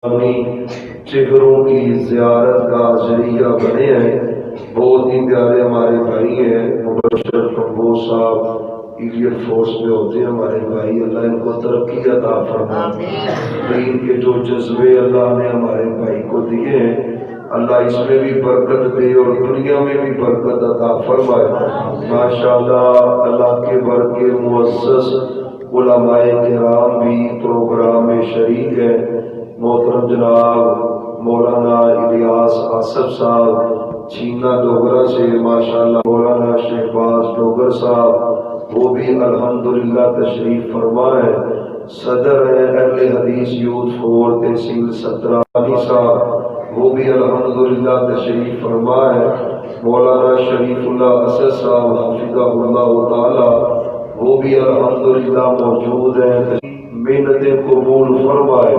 چہروں کی زیارت کا ذریعہ بنے ہیں۔ بہت ہی پیارے ہمارے بھائی ہیں، مبشر کمبو صاحب ایئر فورس میں ہوتے ہیں ہمارے بھائی، اللہ ان کو ترقی عطا فرمائے۔ دین کے جو جذبے اللہ نے ہمارے بھائی کو دیے ہیں، اللہ اس میں بھی برکت دے اور دنیا میں بھی برکت عطا فرمائے۔ ماشاءاللہ اللہ کے بر کے معزز علماء کرام بھی پروگرام میں شریک ہیں۔ محترم جناب مولانا الیاس آصف صاحب چھینا ڈوگرا سے، ماشاءاللہ مولانا شہباز ڈوگر صاحب وہ بھی الحمدللہ تشریف فرما ہے۔ صدر ہے اہل حدیث یوتھ فور تحصیل سترانی صاحب وہ بھی الحمدللہ تشریف فرما ہے۔ مولانا شریف اللہ اسد صاحب حفظہ اللہ تعالی وہ بھی الحمدللہ موجود ہیں۔ محنتیں قبول فرمائے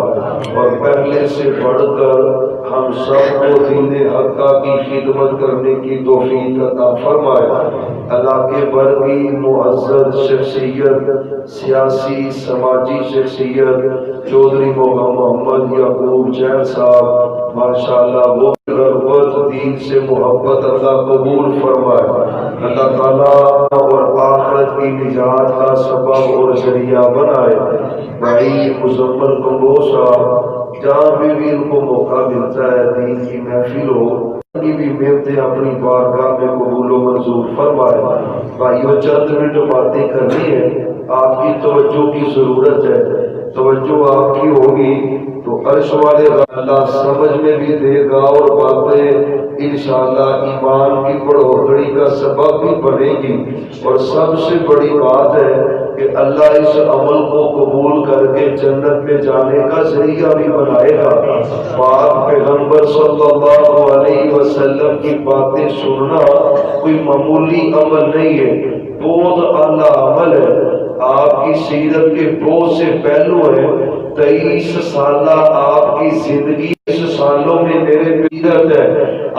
اور پہلے سے بڑھ کر ہم سب کو دین حقہ کی خدمت کرنے کی توفیق عطا فرمائے۔ اللہ کے بر کی معزز شخصیت، سیاسی سماجی شخصیت چودھری محمد یعقوب چہل صاحب ماشاءاللہ وہ رغبت دین سے محبت اللہ قبول فرمائے۔ اللہ تعالیٰ اور آخرت کی نجات کا سبب اور ذریعہ بنائے۔ بھائی مزمل کمبو صاحب جہاں بھی ان کو موقع ملتا ہے دین کی محفل ہو کی بھی محنتیں اپنی بارگاہ میں قبول و منظور فرمائے۔ بھائیو چند منٹ باتیں کرنی ہے، آپ کی توجہ کی ضرورت ہے، توجہ آپ کی ہوگی تو عرش والے اللہ سمجھ میں بھی دے گا اور باتیں انشاءاللہ ایمان کی بڑھوتری کا سبب بھی بنے گی۔ اور سب سے بڑی بات ہے کہ اللہ اس عمل کو قبول کر کے جنت میں جانے کا ذریعہ بھی بنائے گا۔ پاک پیغمبر صلی اللہ علیہ وسلم کی باتیں سننا کوئی معمولی عمل نہیں ہے، بہت اعلیٰ عمل ہے۔ آپ کی سیرت کے بہت سے پہلو ہیں۔ 23 سالہ آپ کی زندگی، اس سالوں میں میرے سیرت ہے،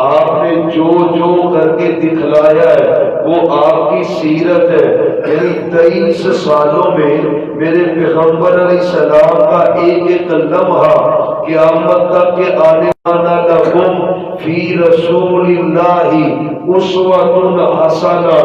آپ نے جو جو کر کے دکھلایا ہے وہ آپ کی سیرت ہے۔ یعنی 23 سالوں میں میرے پیغمبر علیہ السلام کا ایک ایک لمحہ قیامت تک کے آنے والا لکم فی رسول اللہ اسوۃ حسنہ،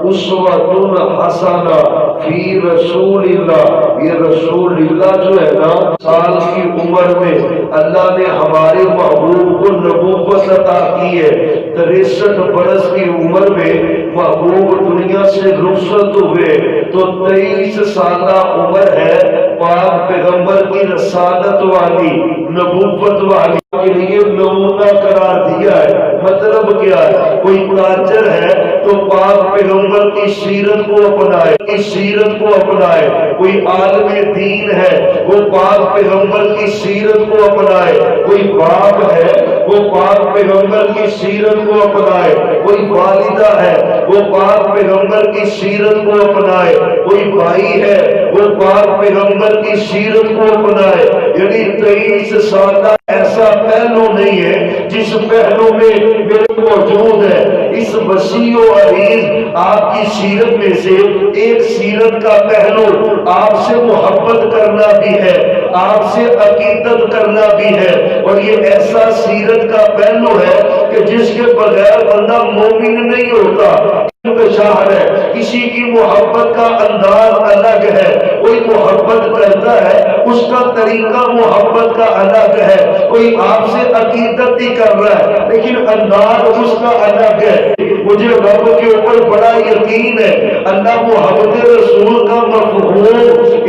اسوۃ حسنہ فی رسول اللہ۔ یہ رسول اللہ جو ہے نا، سال کی عمر میں اللہ نے ہمارے محبوب کو نبوت عطا کی ہے۔ 63 برس کی عمر میں محبوب دنیا سے رخصت ہوئے تو 23 سالہ عمر ہے پاک پیغمبر کی رسالت والی، نبوت والی کے لیے نمونہ قرار دیا ہے۔ مطلب کیا ہے؟ کوئی تاجر ہے تو پاک پیغمبر کی سیرت کو اپنائے، اس سیرت کو اپنائے۔ کوئی عالم دین ہے وہ پاک پیغمبر کی سیرت کو اپنائے۔ کوئی باپ ہے وہ پاک پیغمبر کی سیرت کو اپنائے۔ کوئی والدہ ہے وہ پاک پیغمبر کی سیرت کو اپنائے۔ کوئی بھائی ہے وہ پاک پیغمبر کی سیرت کو اپنائے۔ یعنی 23 سالہ ایسا پہلو نہیں ہے جس پہلو میں میرے موجود ہے۔ اس وسیع و عریض آپ کی سیرت میں سے ایک سیرت کا پہلو آپ سے محبت کرنا بھی ہے، آپ سے عقیدت کرنا بھی ہے، اور یہ ایسا سیرت کا پہلو ہے کہ جس کے بغیر بندہ مومن نہیں ہوتا۔ شاہر ہے، کسی کی محبت کا انداز الگ ہے، کوئی محبت کرتا ہے اس کا طریقہ محبت کا الگ ہے، کوئی آپ سے عقیدت ہی کر رہا ہے لیکن انداز اس کا الگ ہے۔ مجھے رب کے اوپر بڑا یقین ہے، اللہ محبت رسول کا مفہوم،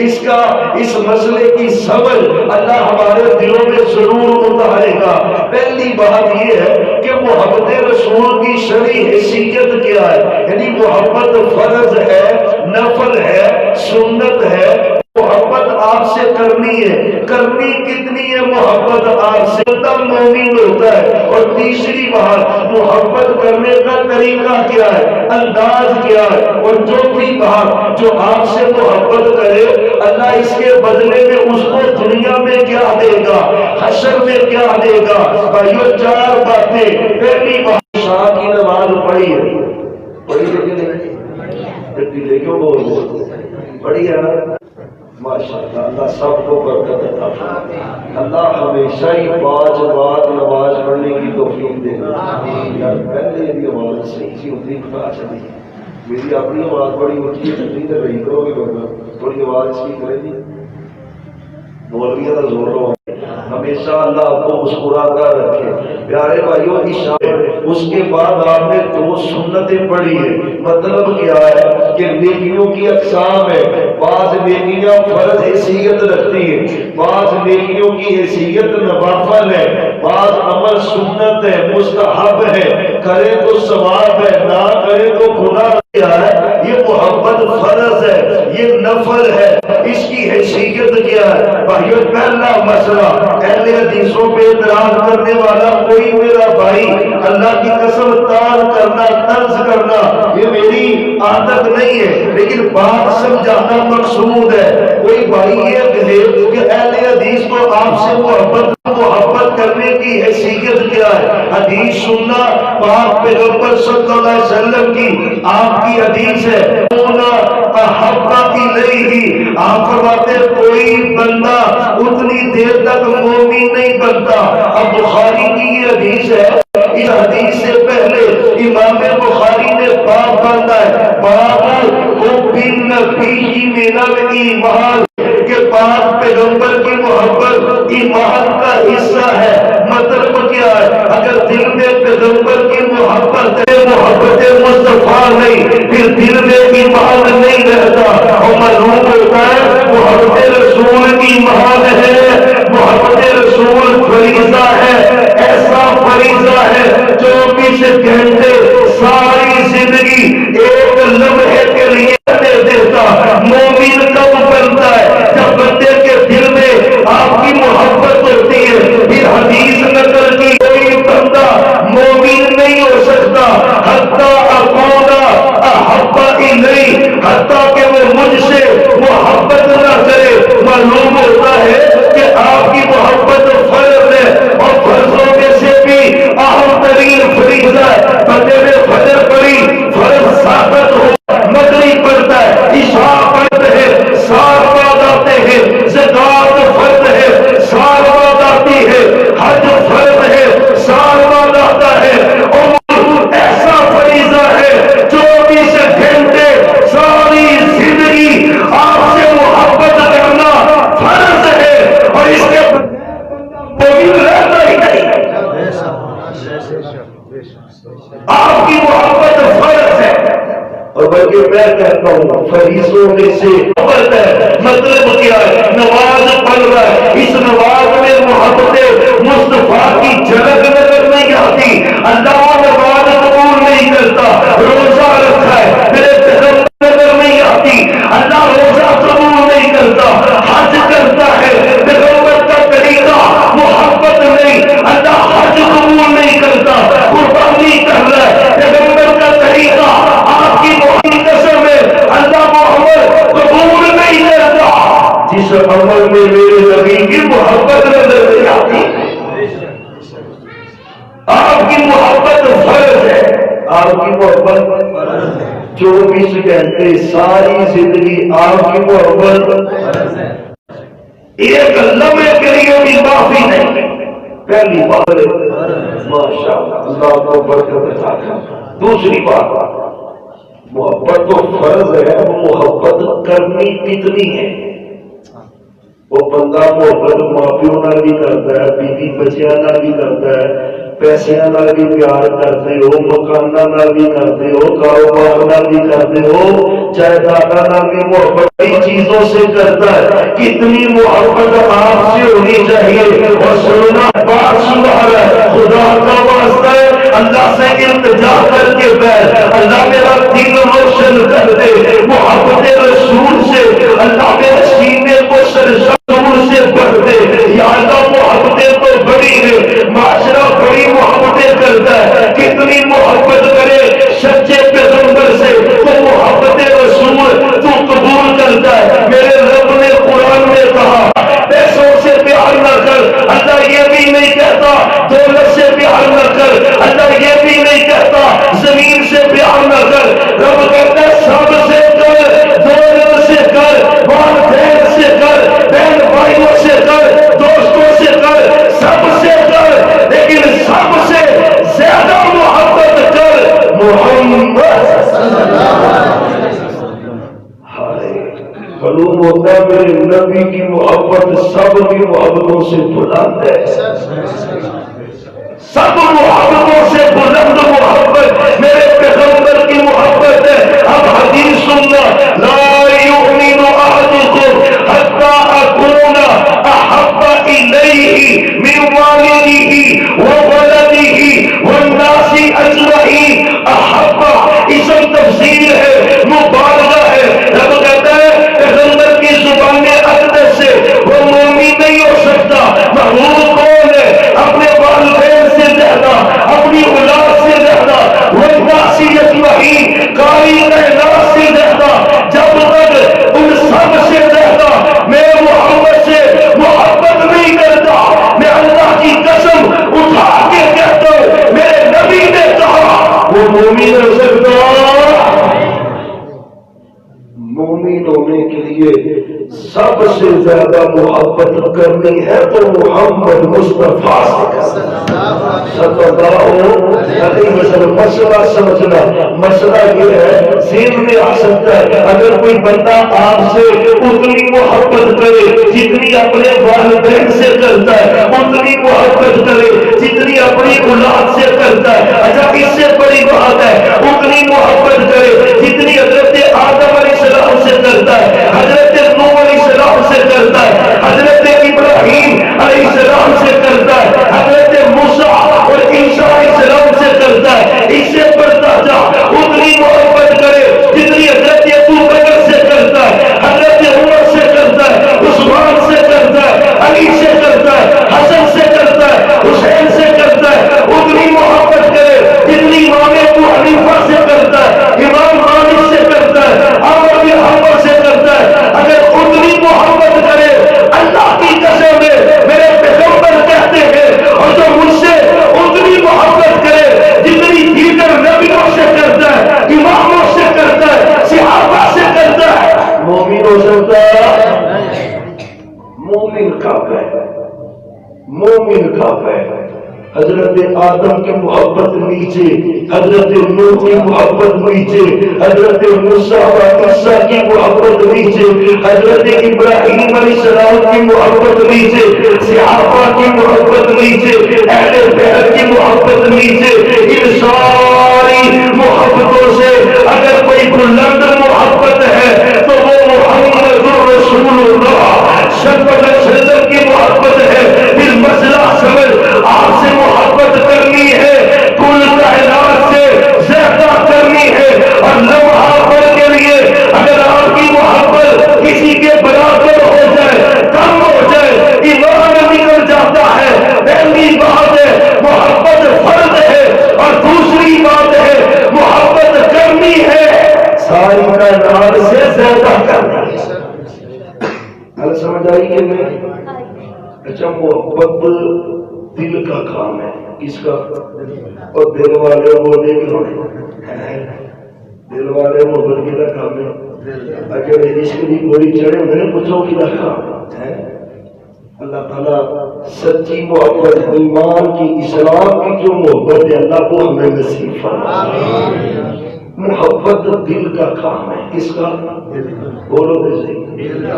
اس مسئلے کی سمجھ اللہ ہمارے دلوں میں ضرور اتارے گا۔ پہلی بات یہ ہے کہ محبت رسول کی شرعی حیثیت کیا ہے، یعنی محبت فرض ہے، نفل ہے، سنت ہے۔ محبت آپ سے کرنی ہے، کرنی کتنی ہے محبت آپ سے تب مومن ہوتا ہے۔ اور تیسری بات، محبت کرنے کا طریقہ کیا ہے، انداز کیا ہے۔ اور چوتھی بات، جو آپ سے محبت کرے اللہ اس کے بدلے میں اس کو دنیا میں کیا دے گا، حشر میں کیا دے گا۔ بھائیو 4 باتیں۔ پہلی بات، شاہ کی نماز پڑھی ہے، پڑھی ہے کہ نہیں؟ کیوں بول رہے پڑھی ہے نا؟ ماشاءاللہ اللہ سب کو برکت عطا فرمائے. اللہ ہمیشہ ہی 5 وقت نماز پڑھنے کی توفیق دے گا. یار پہلے یہ آواز صحیح سی ہوتی خدا چلی میری اپنی آواز بڑی اونچی ہے ٹھنڈی تو رہی کرو گے ورنہ تھوڑی آواز اس کی کرے گی مولویوں کا زور ہو. ہمیشہ اللہ آپ کو مسکرا کر رکھے. پیارے بھائیوں اس کے بعد آپ نے 2 سنتیں پڑھی ہے. مطلب کیا ہے کہ نیکیوں کی اقسام ہے. بعض نیکیاں فرض حیثیت رکھتی ہیں, بعض نیکیوں کی حیثیت نوافل ہے, بعض عمل سنت ہے, مستحب ہے, کرے تو ثواب ہے, نہ کرے تو گناہ ہے. یہ محبت فرض ہے, یہ نفل ہے, اس کی حیثیت کیا ہے بھائیو. پہلا مسئلہ اہل حدیثوں پہ اعتراض کرنے والا کوئی میرا بھائی اللہ کی قسم تان کرنا طنز کرنا یہ میری عادت نہیں ہے, لیکن بات سمجھانا مقصود ہے. کوئی بھائی یہ کہے کہ اہل حدیث کو آپ سے محبت کرنے کی حیثیت کیا ہے. حدیث سننا پاک پیغمبر صلی اللہ علیہ وسلم کی آپ کی حدیث ہے. آپ فرماتے کوئی بندہ اتنی دیر تک مومن نہیں بنتا. اب بخاری کی یہ حدیث ہے. اس حدیث سے پہلے امام بخاری نے باب باندھا ہے, باب من الایمان کہ پاک پیغمبر کی محبت ایمان کا حصہ ہے. مطلب کیا ہے اگر دل میں پیغمبر کی محبت ہے, محبت مصطفیٰ نہیں, پھر دل میں ایمان نہیں رہتا. اور معلوم ہوتا ہے محبت رسول کی ایمان ہے. محبت رسول فریضہ ہے, ایسا فریضہ ہے 24 گھنٹے ساری زندگی ایک لمحے کے لیے دیتا. مومن کب بنتا ہے جب بندے کے دل میں آپ کی محبت ہوتی ہے. پھر حدیث نقل کی کوئی بندہ مومن نہیں ہو سکتا حتی اکونا احب الیہ, حتیٰ کہ وہ مجھ سے محبت نہ کرے. معلوم ہوتا ہے کہ آپ کی محبت فرض ہے, اور فرضوں میں سے بھی اہم ترین فریضہ ہے. بندے نے فجر پڑھی, فرض ثابت ہو, مغرب پڑھتا ہے, عشاء پڑھتے ہیں, سال بعد آتے ہیں, زکات فرض ہے, سال بعد آتی ہے, حج فرض ہے, سال بعد آتا ہے. عمر ایسا فریضہ ہے 24 گھنٹے ساری زندگی آپ سے محبت کرنا فرض ہے, اور اس کے رہتا ہی نہیں. آپ کی محبت فرض ہے, اور بلکہ میں کہتا ہوں فریضوں میں سے محبت ہے. مطلب کیا ہے نماز پڑھ رہا ہے, اس نماز میں محبت مصطفیٰ کی جھلک نظر نہیں آتی. اللہ نماز قبول نہیں کرتا. روزہ رکھا ہے میرے جھلک نظر نہیں آتی. اللہ روزہ قبول نہیں کرتا. حج کرتا ہے پیغمبر کا طریقہ محبت نہیں, اللہ حج قبول نہیں کرتا. قربانی کر رہا ہے پیغمبر کا طریقہ آپ کی قسم ہے اللہ محبت قبول نہیں کرتا. جس عمل میں میرے نبی کی محبت نظر نہیں آتی. آپ کی محبت فرض ہے, آپ کی محبت 24 گھنٹے ساری زندگی آپ کی محبت ایک لمحے کے لیے بھی معافی نہیں. پہلی بات ماشاء اللہ کو برکت عطا کرے. دوسری بات محبت تو فرض ہے, محبت کرنی کتنی ہے. وہ بندہ محبت ماں پیو نال بھی کرتا ہے, بیوی بچیاں نال بھی کرتا ہے, پیسے نال بھی پیار کرتے ہو, مکاناں نال بھی کرتے ہو, کاروبار نال بھی کرتے ہو, جائیداداں نال بھی محبت کئی چیزوں سے کرتا ہے. کتنی محبت آپ سے ہونی چاہیے. اور سننا بات سن رہا ہے خدا کا واسطہ ہے اللہ سے التجا کر کے بیٹھ, اللہ میرا دل روشن کر دے محبت رسول سے. اللہ میرے سینے کو سرشور سے بھر دے. یا اللہ محبتیں تو بڑی ہے, معاشرہ بڑی محبتیں کرتا ہے. کتنی محبت کرے سچے پیغمبر سے تو محبت رسول تو قبول کرتا ہے. میرے رب نے قرآن میں کہا پیسوں سے پیار نہ کر, اللہ یہ بھی نہیں کہتا دولت سے پیار نہ کر, اللہ یہ بھی نہیں کہتا زمین سے پیار نہ کر. رب کہتا ہے سب سے کر, دولت سے کر, والدین سے فرماتا ہے میرے نبی کی محبت سب کی محبتوں سے بلند ہے، سب محبتوں سے بلند محبت میرے پیغمبر کی محبت ہے۔ اب حدیث سننا، لا یؤمن احدکم حتی اکون احب الیہ من والدہ وولدہ والناس اجمعین۔ احب اسم تفسیر ہے، مبالغہ ہے۔ رب کہتا ہے پیغمبر کی زبان اقدس سے وہ مومن نہیں ہو سکتا۔ محبوب کون ہے؟ اپنے والدین سے زیادہ، اپنی اولاد سے زیادہ، والناس اجمعین، کاری کائنات سے زیادہ، جب تک ان سب سے زیادہ میں محمد سے محبت نہیں کرتا، میں اللہ کی قسم اٹھا کے کہتا ہوں میرے نبی نے کہا وہ مومن ہو سکتا۔ مومن ہونے کے لیے سب سے زیادہ محبت کرنی ہے تو محمد مصطفیٰ سے صلی اللہ علیہ وسلم۔ مسئلہ سمجھنا، مسئلہ یہ ہے ذہن میں آ سکتا ہے اگر کوئی بندہ آپ سے اتنی محبت کرے جتنی اپنے والدین سے کرتا ہے، اتنی محبت کرے جتنی اپنی اولاد سے کرتا ہے، اچھا اس سے بڑی بات ہے اتنی محبت کرے جتنی حضرت آدم علیہ السلام سے کرتا ہے، حضرت نوح علیہ السلام سے کرتا ہے، حضرت ابراہیم علیہ السلام سے کرتا ہے، حضرت موسیٰ اور عیسیٰ علیہ السلام سے کرتا ہے، اس سے بڑھتا جا اتنی محبت کرے جتنی حضرت ابو بکر سے کرتا ہے، حضرت عمر سے کرتا ہے، عثمان سے کرتا ہے، علی سے کرتا ہے، حسن سے کرتا ہے، حسین سے کرتا ہے، اتنی محبت کرے جتنی امام ابو حنیفہ سے کرتا ہے، امام مالک سے کرتا ہے، احمد بن حنبل سے کرتا ہے۔ اگر اتنی محبت کرے اللہ کی قسم ہے میرے پیغمبر کہتے ہیں، اور جو مجھ سے اتنی محبت کرے جتنی دیگر نبیوں سے کرتا ہے، اماموں سے کرتا ہے، صحابہ سے کرتا ہے، مومن ہو سکتا ہے؟ مومن کب ہے؟ مومن کب ہے؟ حضرت آدم کی محبت نیچے، حضرت نوح کی محبت نیچے، حضرت موسیٰ و عیسیٰ کی محبت نیچے، حضرت ابراہیم علیہ السلام کی محبت نیچے، صحابہ کی محبت نیچے، اہل بیت کی محبت نیچے۔ ان ساری محبتوں سے اگر کوئی بلند محبت ہے تو وہ محمد رسول اللہ صلی اللہ علیہ وسلم کی محبت ہے۔ پھر مسئلہ سمجھ، آپ سے محبت کرنی ہے کل کائنات سے زیادہ کرنی ہے، اور لمحہ بھر کے لیے اگر آپ کی محبت کسی کے برابر ہو جائے، کم ہو جائے، ایمان نکل جاتا ہے۔ پہلی بات ہے محبت فرض ہے، اور دوسری بات ہے محبت کرنی ہے ساری کائنات سے زیادہ کرنی ہے۔ حل سمجھ آئی کہ نہیں؟ اچھا محبت دل کا کام ہے، کس کا؟ اور دل والے بولے دل والے محبت کی کام ہے۔ اگر عشق کی گولی چڑھے میرے پوچھو کی کام ہے۔ اللہ تعالیٰ سچی محبت، ایمان کی، اسلام کی جو محبت ہے اللہ کو ہمیں نصیب فرمائے۔ محبت دل کا کام ہے، کس کا؟ بولو دے صحیح،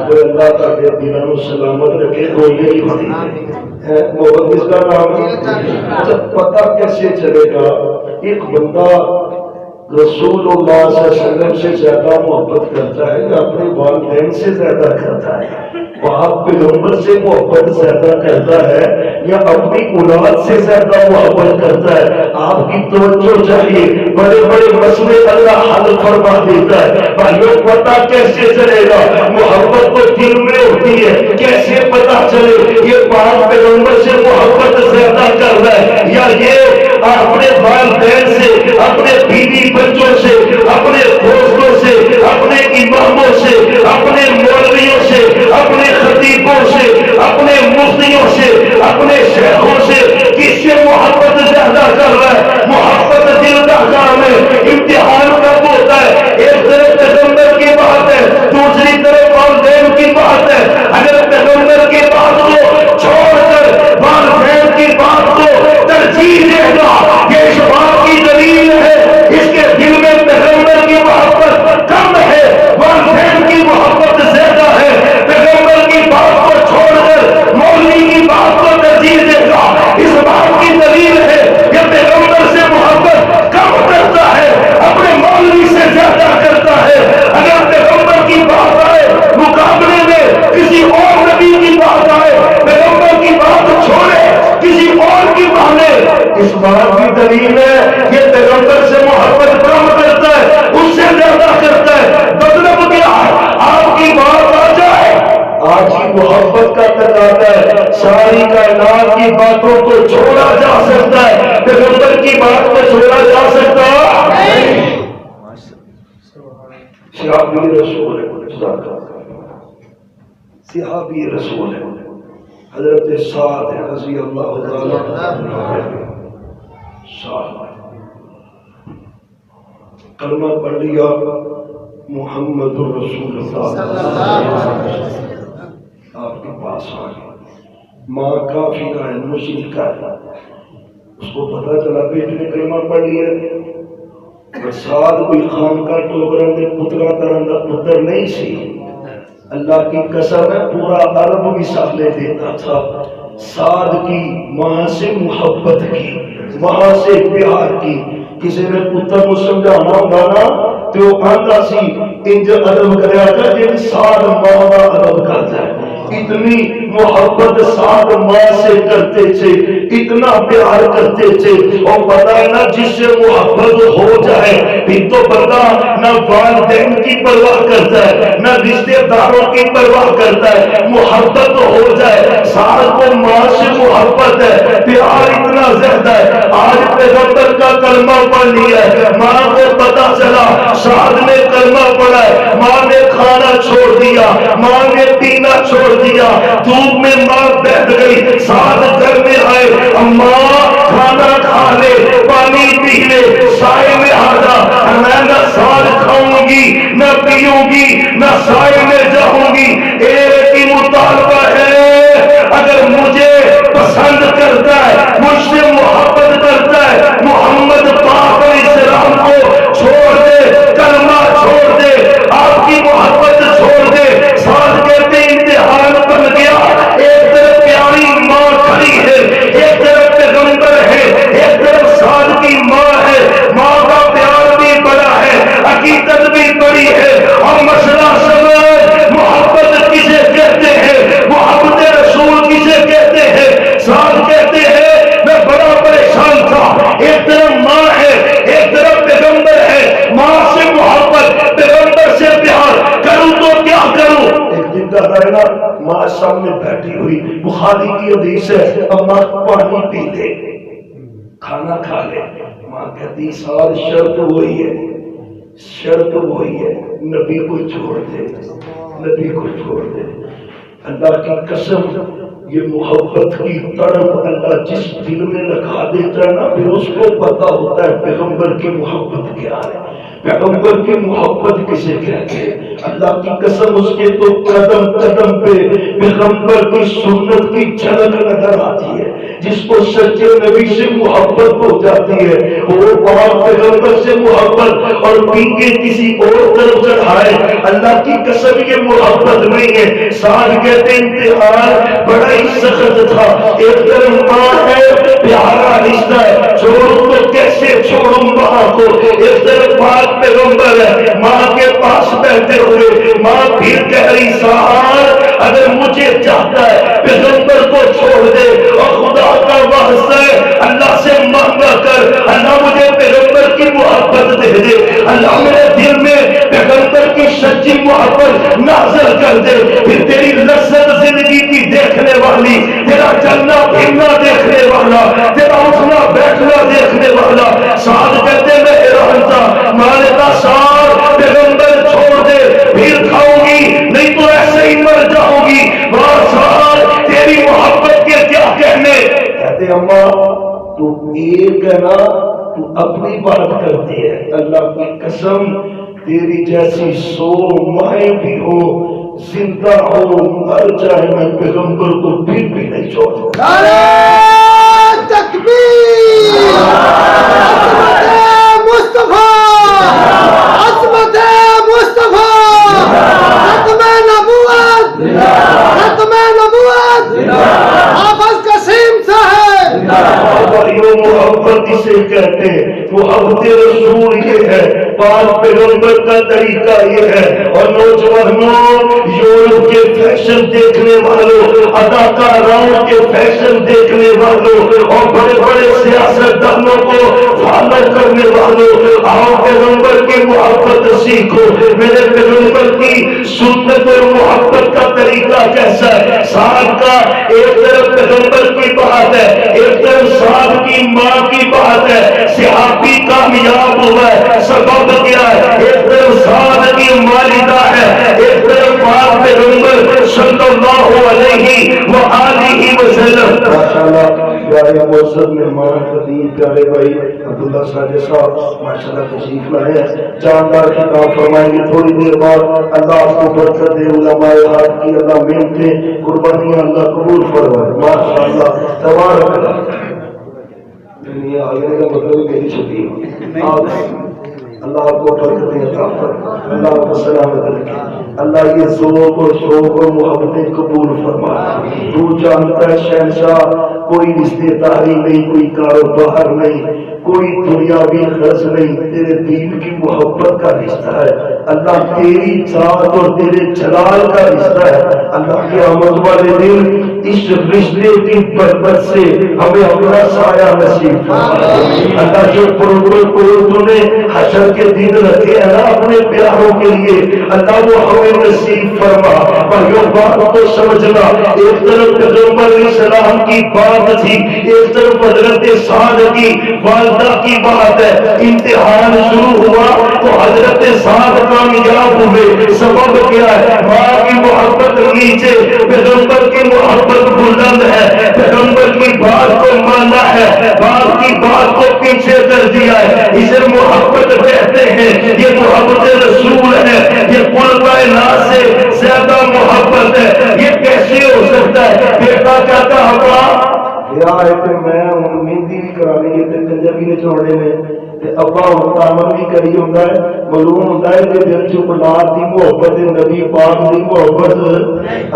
کوئی اللہ تعالیٰ دلوں سلامت رکھے، بولنے کی حدیث ہے۔ محبت کس کا نام ہے؟ جب پتہ کیسے چلے گا ایک بندہ رسول اللہ صلی اللہ علیہ وسلم سے زیادہ محبت کرتا ہے یا اپنے والدین سے زیادہ کرتا ہے، باپ پیغمبر سے محبت زیادہ کرتا ہے یا اپنی اولاد سے زیادہ محبت کرتا ہے؟ آپ کی توجہ چاہیے، بڑے بڑے مسئلے اللہ حل فرما دیتا ہے۔ بھائیوں پتہ کیسے چلے گا؟ محبت تو دل میں ہوتی ہے، کیسے پتہ چلے یہ باپ پیغمبر سے محبت زیادہ کر رہا ہے یا یہ اپنے والدین سے، اپنے بیوی بچوں سے، اپنے دوستوں سے، اپنے اماموں سے، اپنے مولویوں سے، اپنے خطیبوں سے، اپنے مفتیوں سے، اپنے شیخوں سے، کس سے محبت زیادہ کر رہا ہے؟ محبت دل کا کام ہے۔ امتحان کب ہوتا ہے؟ ایک طرف پیغمبر کی بات ہے، دوسری طرف والدین کی بات ہے۔ اگر پیغمبر کی بات کو چھوڑ کر والدین اس بات کی دلیل ہے یہ پیغمبر سے محبت کم کرتا ہے اس سے زیادہ کرتا ہے. مطلب کیا آپ کی بات آ جائے آج کی محبت کا تقاضا ہے. ساری کائنات کی باتوں کو چھوڑا جا سکتا ہے پیغمبر کی بات کو چھوڑا جا سکتا نہیں. صحابی رسول ہے صحابی رسول ہے حضرت سعد رضی اللہ تعالی کلمہ پڑھ لیا محمد رسول اللہ آپ کے پاس آ گیا. ماں کافی کا ہے مشرکہ ہے اس کو پتا چلا بیٹے نے کلمہ پڑھ لیا. سعد کوئی خان کا ٹوکرا دے پترا طرح کا پتر نہیں سی. اللہ کی قسم ہے پورا عرب مثالیں دیتا تھا. سعد کی ماں سے محبت کی ماں سے پیار کی. کسی نے پتر کو سمجھانا ہوگا نا تو آتا سی انج ادب کریا کر جن سعد ماں کا ادب کرتا ہے. اتنی محبت سعد ماں سے کرتے تھے اتنا پیار کرتے تھے. اور پتا ہے نا جس سے محبت ہو جائے پھر تو بندہ نہ والدین کی پرواہ کرتا ہے نہ رشتے داروں کی پرواہ کرتا ہے. محبت ہو جائے سعد کو ماں سے محبت ہے پیار اتنا زیادہ ہے. آج پیغمبر کا کلمہ پڑھ لیا ہے ماں کو پتا چلا سعد نے کلمہ پڑھا ہے. ماں نے کھانا چھوڑ دیا ماں نے پینا چھوڑ دیا. دھوپ میں ماں بیٹھ گئی. سعد گھر میں آئے اماں کھانا کھا لے پانی پی لے سائے میں آ جا. میں نہ سال کھاؤں گی نہ پیوں گی نہ سائے میں جاؤں گی. ایک ہی مطالبہ ہے اگر مجھے پسند کرتا ہے مجھ سے محبت کرتا ہے محمد پاک علیہ السلام کو چھوڑ دے کلمہ چھوڑ دے آپ کی محبت چھوڑ دے. ساتھ کہتے امتحان بن گیا. ایک طرف پیاری ماں کھڑی ہے ایک طرف پیغمبر ہے ایک طرف سعد کی ماں ہے. ماں کا پیار بھی بڑا ہے حقیقت بھی بڑی ہے. اور مسئلہ سمجھ محبت کسے کہتے ہیں محبت رسول کسے کہتے ہیں. سعد کہتے ہیں میں بڑا پریشان تھا. ایک طرف ماں ہے ایک طرف پیغمبر ہے. ماں سے محبت پیغمبر سے پیار کروں تو کیا کروں. ایک دن کا رہنا ماں سامنے بیٹھی ہوئی بخاری کی حدیث ہے اماں پانی پی لے کھانا کھا لے. ماں کہتی سال شرط وہی ہے شرط وہی ہے نبی کو چھوڑ دے نبی کو چھوڑ دے. اللہ کی قسم یہ محبت کی تڑپ اللہ جس دل میں لگا دیتا ہے نا پھر اس کو پتا ہوتا ہے پیغمبر کی محبت کیا ہے پیغمبر کی محبت کسے کہتے ہیں. اللہ کی قسم اس کے تو قدم قدم پہ پیغمبر کی سنت کی جھلک نظر آتی ہے. جس کو سچے نبی سے محبت ہو جاتی ہے وہ پاک پیغمبر سے محبت اور پی کے کسی اور طرف چڑھائے. اللہ کی قسم یہ محبت نہیں ہے. سعد کہتے امتحان بڑا ہی سخت تھا. ایک طرف ماں ہے پیارا رشتہ ہے چھوڑوں تو کیسے چھوڑوں ماں کو. ایک طرف پاک پیغمبر ہے ماں کے پاس بیٹھے ہوئے ماں پھر کہہ رہی سعد اگر مجھے چاہتا ہے پیغمبر کو چھوڑ دے اور خدا کا واسطہ ہے اللہ سے مانگا کر اللہ مجھے پیغمبر کی محبت دے دے. اللہ میرے دل میں پیغمبر کی سچی محبت نازل کر دے. پھر تیری لذت زندگی کی دیکھنے والی تیرا چلنا پھرنا دیکھنے والا تیرا اٹھنا بیٹھنا دیکھنے والا. سعد کہتے میں حیران تھا. ماں نے کہا سعد پیغمبر چھوڑ دے پھر کھاؤں گی نہیں تو ایسے ہی مر جاؤں گی. سعد تیری محبت کے کیا کہنے. کہتے اماں تو ایک ہے نا تو اپنی بات کرتی ہے. اللہ کی قسم تیری جیسی 100 مائیں بھی ہو زندہ ہو مر جائے میں پیغمبر کو پھر بھی نہیں چھوڑوں. نعرہ تکبیر عظمت مصطفیٰ عظمت مصطفیٰ ختم نبوت ختم نبوت حافظ قاسم صاحب. محبت اسے کہتے ہیں محبت رسول یہ ہے پاک پیغمبر کا طریقہ یہ ہے. اور نوجوانوں یورپ کے فیشن دیکھنے والوں اداکاروں کے فیشن دیکھنے والوں اور بڑے بڑے سیاست دانوں کو فالو کرنے والوں، آؤ پیغمبر کی محبت سیکھو. میرے پیغمبر کی سنت اور محبت کا طریقہ کیسا ہے؟ ساتھ کا ایک طرف پیغمبر کی بات ہے، ایک طرف ساتھ کی ماں کی بات ہے. صحابی کامیاب ہوا ہے، سبب کیا ہے؟ ایک طرف ساتھ کی والدہ ہے، ایک طرف پاک پیغمبر صلی اللہ علیہ وآلہ وسلم. ماشاءاللہ پیارے معزز مہمان خطیب پیارے بھائی عبداللہ ساجد صاحب ماشاءاللہ تشریف لائے ہیں، جاندار خطاب فرمائیں گے. تھوڑی دیر بعد اللہ آپ کو برکت دے، علماء حق کی اللہ محنتیں قربانیاں اللہ قبول فرمائے. ماشاءاللہ تبارک اللہ. دنیا آگے کا مطلب میری چھٹی اللہ آپ کو برکتیں عطا فرمائے، اللہ آپ کو سلامت رکھے، اللہ یہ ذوق اور شوق اور محبتیں قبول فرمائے. تو جانتا ہے شہنشاہ کوئی رشتے داری نہیں، کوئی کاروبار نہیں، کوئی دنیاوی غرض نہیں، تیرے دین کی محبت کا رشتہ ہے. اللہ تیری ذات اور تیرے جلال کا رشتہ ہے. اللہ کے آمد والے دن اس رشتے کی برکت سے ہمیں اپنا سایہ نصیب فرمائے. اللہ جو پروٹوکول تو نے حشر کے دن رکھے ہیں نا اپنے پیاروں کے لیے، اللہ وہ ہمیں نصیب فرما. اور یہ بات کو سمجھنا، ایک طرف پیغمبر علیہ السلام کی بات تھی، ایک طرف حضرت سعد کی والدہ کی بات ہے. امتحان شروع ہوا تو حضرت سعد کامیاب ہوئے. سبب کیا ہے؟ ماں کی محبت نیچے، پیغمبر کی محبت بلند ہے. پیغمبر کی بات کو مانا ہے، باپ کی بات کو پیچھے کر دیا ہے. اسے محبت کہتے ہیں، یہ محبت رسول ہے، یہ کل کائنات سے زیادہ محبت ہے. یہ کیسے ہو سکتا ہے؟ بیٹا کہتا ابا یار میں مہندی بھی کرانی ہے تے کنجر بھی نے چھوڑنے نے تے ابا ہن تامن بھی کری ہوندا ہے. معلوم ہوتا ہے کہ دل چ اولاد دی محبت نبی پاک دی محبت،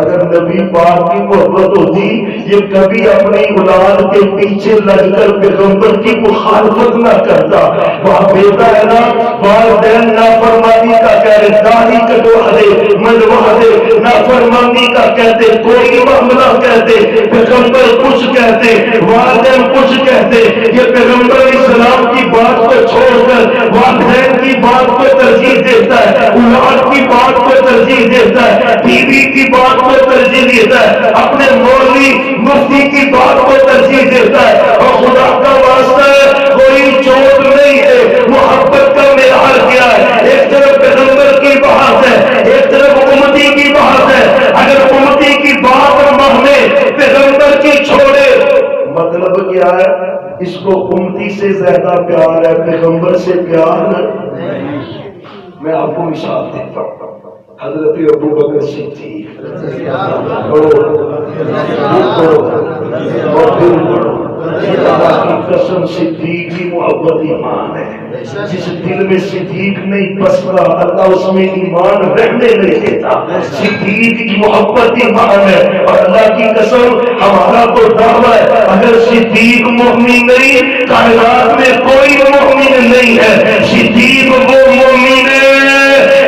اگر نبی پاک کی محبت ہوتی یہ کبھی اپنی اولاد کے پیچھے لگ کر پیغمبر کی مخالفت نہ کرتا. وہاں بیٹا ہے نا، والدین نافرمانی کا کہہ رہے، داڑھی کٹوا دے، منڈوا دے، نافرمانی کا کہتے، کوئی معاملہ کہتے، پیغمبر کچھ کہتے، والدین کچھ کہتے. یہ پیغمبر اسلام کی بات کو چھوڑ کر والدین کی بات کو ترجیح دیتا ہے، اولاد کی بات کو ترجیح دیتا ہے، بیوی کی بات کو ترجیح دیتا ہے، اپنے مولوی مفتی کی بات کو ترجیح دیتا ہے. اور خدا کا واسطہ ہے کوئی چوٹ نہیں ہے. محبت کا معیار کیا ہے؟ ایک طرف پیغمبر کی بات ہے، ایک طرف امتی کی بات ہے. اگر امتی کی بات مانے پیغمبر کی چھوڑے، مطلب کیا ہے؟ اس کو امتی سے زیادہ پیار ہے، پیغمبر سے پیار نہیں. میں آپ کو مثال دیتا ہوں، حضرت ابو بکر صدیق پڑھو اور پھر پڑھو. اللہ کی قسم صدیق کی محبت ایمان ہے. جس دل میں صدیق نہیں بستا اللہ اس میں ایمان رہنے نہیں دیتا. صدیق کی محبت ایمان ہے. اور اللہ کی قسم ہمارا تو دعویٰ ہے اگر صدیق مومن نہیں کائنات میں کوئی مومن نہیں ہے. صدیق وہ مومن ہے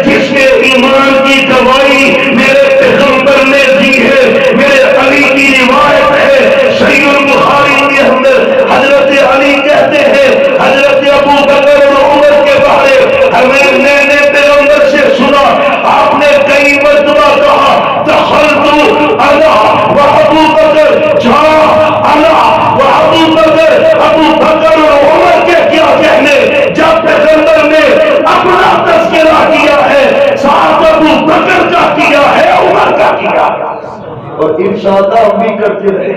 جس کے ایمان کی گواہی میرے پیغمبر نے دی ہے. میرے علی کی روایت ہے صحیح البخاری کے اندر حضرت علی کہتے ہیں حضرت ابو بکر اور عمر کے بارے میں نے پیغمبر سے سنا، آپ نے کئی مرتبہ کہا دخلت انا و ابو بکر، جا انا و ابو بکر. ابو بکر اور عمر کے کیا کہنے جب پیغمبر نے اپنا تذکرہ کیا ہے، ساتھ ابو بکر کا کیا ہے، عمر کا کیا ہے. اور انشاءاللہ ہم بھی کرتے رہے.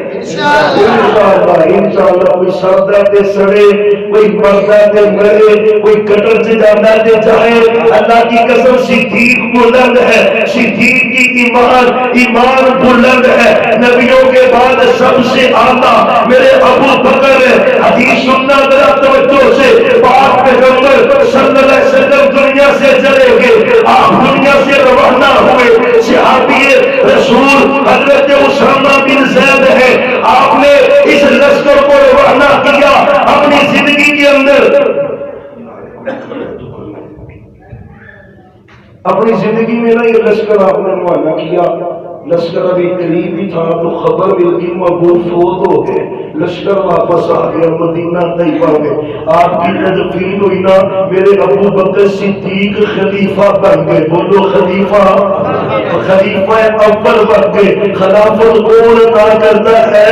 انشاءاللہ کوئی سردہ تے سڑے، کوئی مردہ تے مرے، کوئی کٹر سے جانا تے جائے. اللہ کی قسم صدیق بلند ہے، صدیق کی ایمان بلند ہے. نبیوں کے بعد سب سے اعلیٰ میرے ابو بکر ہے. حدیث سننا ذرا توجہ سے. پاک پیغمبر صلی اللہ علیہ وسلم دنیا سے چلے گئے، آپ دنیا سے روانہ ہوئے. صحابی رسول حضرت اسامہ بن زید ہے، آپ نے اس لشکر کو روانہ کیا اپنی زندگی کے اندر. اپنی زندگی میں نا یہ لشکر آپ نے روانہ کیا. لشکر ابھی قریب ہی تھا تو خبر مل گئی محبوب فوت ہو گئے. لشکر واپس آ گیا مدینہ طیبہ میں. آپ کی تدفین ہوئی نا, میرے ابو بکر صدیق خلیفہ بن گئے. بولو خلیفہ, خلیفہ اول بن گئے. خلافت کون عطا کرتا ہے؟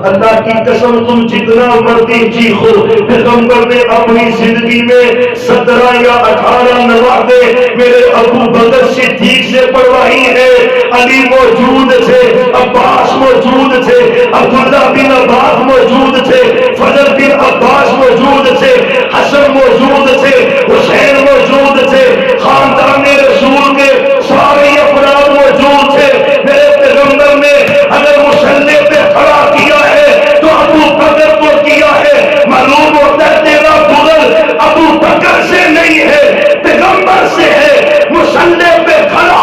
اللہ کی قسم تم جتنا مرضی چیخو, پیغمبر نے اپنی زندگی میں 17 یا 18 نوابے میرے ابو بکر صدیق سے پڑھوائی ہے. علی موجود تھے, عباس موجود تھے, عبداللہ بن عباس موجود تھے, فضل بن عباس موجود تھے, حسن موجود تھے, حسین موجود تھے, خاندان رسول کے سارے افراد موجود تھے. میرے پیغمبر نے اگر مسلح پہ کھڑا کیا ہے تو ابو بکر کو کیا ہے. معلوم ہوتا ہے تیرا بغل ابو بکر سے نہیں ہے, پیغمبر سے ہے. مسلح پہ کھڑا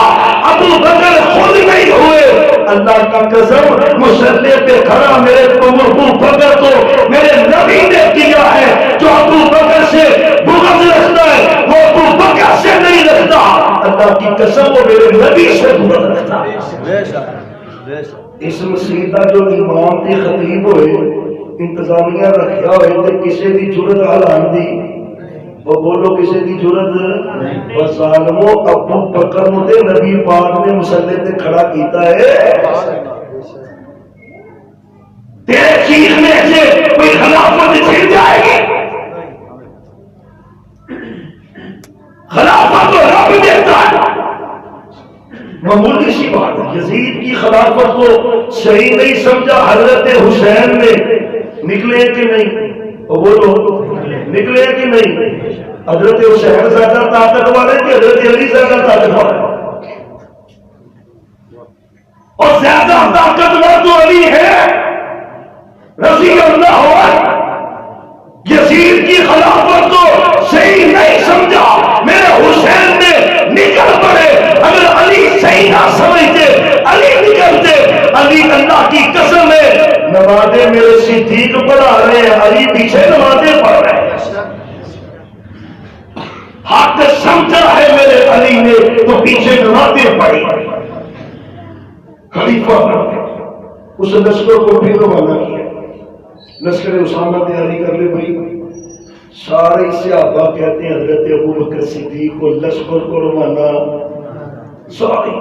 ابو بکر خود نہیں ہوئے. اللہ کا قسم مسلح پہ کھڑا میرے ابو بکر کو میرے نبی نے کیا ہے. جو ابو بکر سے بغض رکھتا ہے وہ ابو بکر سے نہیں رکھتا. اللہ کی قسم وہ میرے نبی سے بغض رکھتا ہے. اس مسجد کا جو امام تھی خطیب ہوئے, انتظامیہ رکھیا ہوئے تے کسی دی جرت حلان دی, وہ بولو کسی دی جرت بس عالمو ابو بکر تے نبی پاک نے مسلح تے کھڑا کیتا ہے. تیرے چیخنے سے کوئی خلافت چھن جائے گی؟ خلافت تو رب دیتا ہے. معمولی سی بات ہے, یزید کی خلافت کو صحیح نہیں سمجھا حضرت حسین نے, نکلے کہ نہیں؟ وہ بولو نکلے کہ نہیں؟ حضرت حسین زیادہ طاقت والے کہ حضرت علی زیادہ طاقت والے؟ اور زیادہ طاقتور تو علی ہے رضی اللہ عنہ. یزید کی خلافت کو صحیح نہیں سمجھا میرے حسین نے, نکل پڑے. اگر علی صحیح نہ سمجھتے علی نکلتے. علی اللہ کی قسم ہے نمازیں میرے صدیق پڑھا رہے ہیں, علی پیچھے نمازیں پڑھ رہے ہیں. حق سمجھا ہے میرے علی نے تو پیچھے نمازیں پڑھی. خلیفہ بن گئے. اس لشکر کو پھر روانہ کیا. لشکر اسامہ تیاری کر لے بھائی. سارے صحابہ کہتے ہیں حضرت ابو بکر صدیق کو لشکر کو روانہ. سارے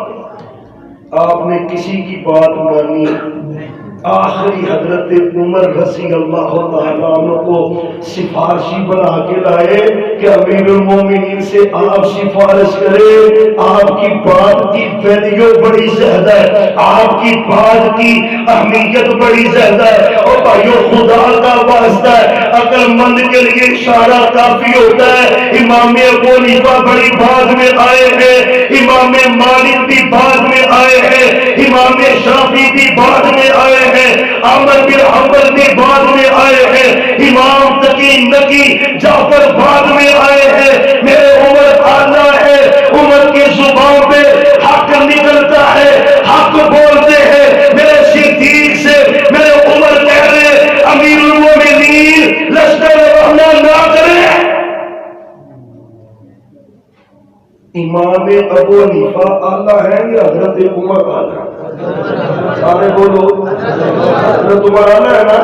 آپ نے کسی کی بات مانی. آخری حضرت عمر رضی اللہ تعالیٰ عنہ کو سفارشی بنا کے لائے کہ امیر المومنین سے آپ سفارش کریں. آپ کی بات کی ویلیو بڑی زیادہ ہے, آپ کی بات کی اہمیت بڑی زیادہ ہے. اور بھائیو خدا کا واسطہ ہے, عقل مند کے لیے اشارہ کافی ہوتا ہے. امام ابو حنیفہ بڑی بعد میں آئے ہیں, امام مالک بھی بعد میں آئے ہیں, امام شافعی بھی بعد میں آئے ہیں, احمد بن حنبل بھی بعد میں آئے ہیں, امام تقی نقی جعفر بعد میں آئے ہیں. میرے عمر آنا ہے, عمر کی زبان پہ حق نکلتا ہے, حق بولتے ہیں. میرے صدیق سے میرے عمر کہہ رہے امیر المومنین لشکر روانہ نہ کریں. امام ابو حنیفہ اعلیٰ ہیں یا حضرت عمر اعلیٰ؟ سارے بولو حضرت عمر اعلیٰ ہے نا.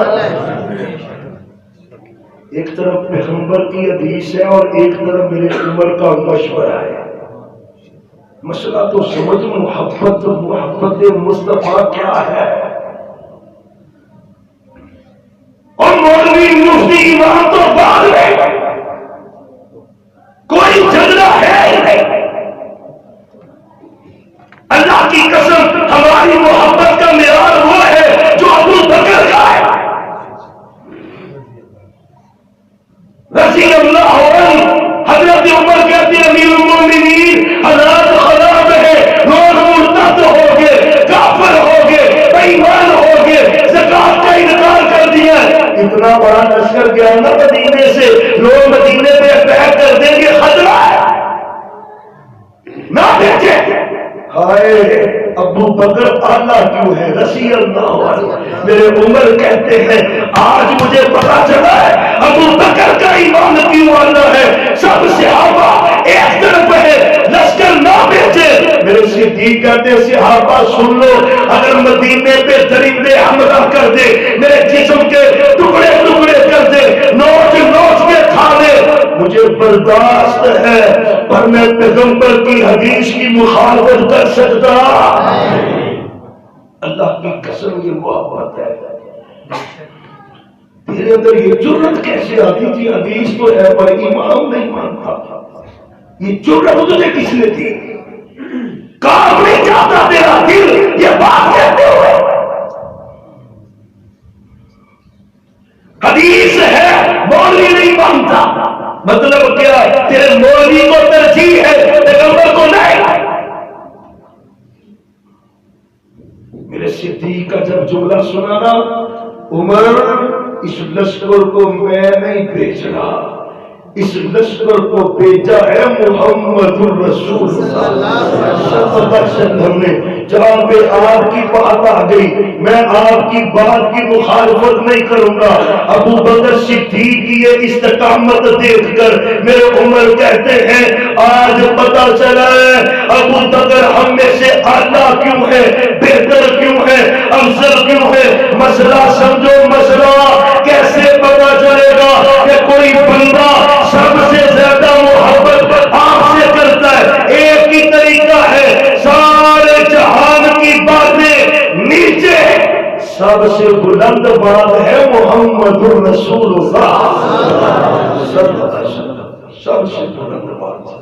ایک طرف پیغمبر کی حدیث ہے اور ایک طرف میرے عمر کا مشورہ ہے. مسئلہ تو سمجھ. محبت مصطفیٰ کیا ہے؟ اور مولوی مفتی امام تو بعد میں, کوئی جھگڑا ہے ہی نہیں. اللہ کی قسم ہماری محبت کا معیار وہ ہے جو ابو بکر کا ہے رضی اللہ عنہ. حضرت عمر کہتے ہیں امیر المومنین حالات خراب ہے, لوگ مرتد ہو گئے, کافر ہو گئے, بےایمان ہو گئے, زکات کا انکار کر دیا. اتنا بڑا لشکر گیا نا مدینے سے, لوگ مدینے پہ بیعت کر دیں گے, خطرہ ہے نہ بھیجے. ہائے ابو بکر اعلیٰ کیوں ہے رضی اللہ عنہ. میرے عمر کہتے ہیں آج مجھے پتا چلا ہے ابو بکر کا ایمان کیوں اعلیٰ ہے. سب صحابہ ایک طرف ہے, لشکر نہ بھیجے. میرے صدیق کہتے ہیں صحابہ سن لو، اگر مدینے پہ درندے حملہ کر دے، میرے جسم کے ٹکڑے ٹکڑے کر دے، نوچ نوچ کے کھا لے، مجھے برداشت ہے، پر میں پیغمبر کی حدیث کی مخالفت کر سکتا؟ اللہ کی قسم یہ محبت ہے۔ تیرے اندر یہ جرت کیسے آتی تھی؟ حدیث تو ہے پر امام نہیں مانتا، یہ جرت تجھے کس نے دی؟ کام نہیں چاہتا تیرا دل یہ بات کہتے ہوئے؟ حدیث ہے مولوی نہیں مانتا، مطلب کیا ہے؟ تیرے مولوی کو ترجیح ہے، پیغمبر کو نہیں۔ میرے صدیق کا جب جملہ سنا نا، عمر اس لشکر کو میں نہیں بھیج رہا، اس لشکر کو بھیجا ہے محمد الرسول صلی اللہ علیہ وسلم نے۔ جہاں پہ آپ کی بات آ گئی، میں آپ کی بات کی مخالفت نہیں کروں گا۔ ابو بکر صدیق کی یہ استقامت دیکھ کر میرے عمر کہتے ہیں آج پتہ چلا ہے ابو بکر ہم میں سے اعلیٰ کیوں ہے، بہتر کیوں ہے، افضل کیوں ہے۔ مسئلہ سمجھو، مسئلہ کیسے پتہ چلے گا کہ کوئی بندہ سب سے زیادہ محبت آپ سے کرتا ہے؟ ایک ہی طریقہ ہے، سارے جہان کی باتیں نیچے، سب سے بلند بات ہے محمد الرسول اللہ صلی اللہ علیہ وسلم، سب سے بلند بات۔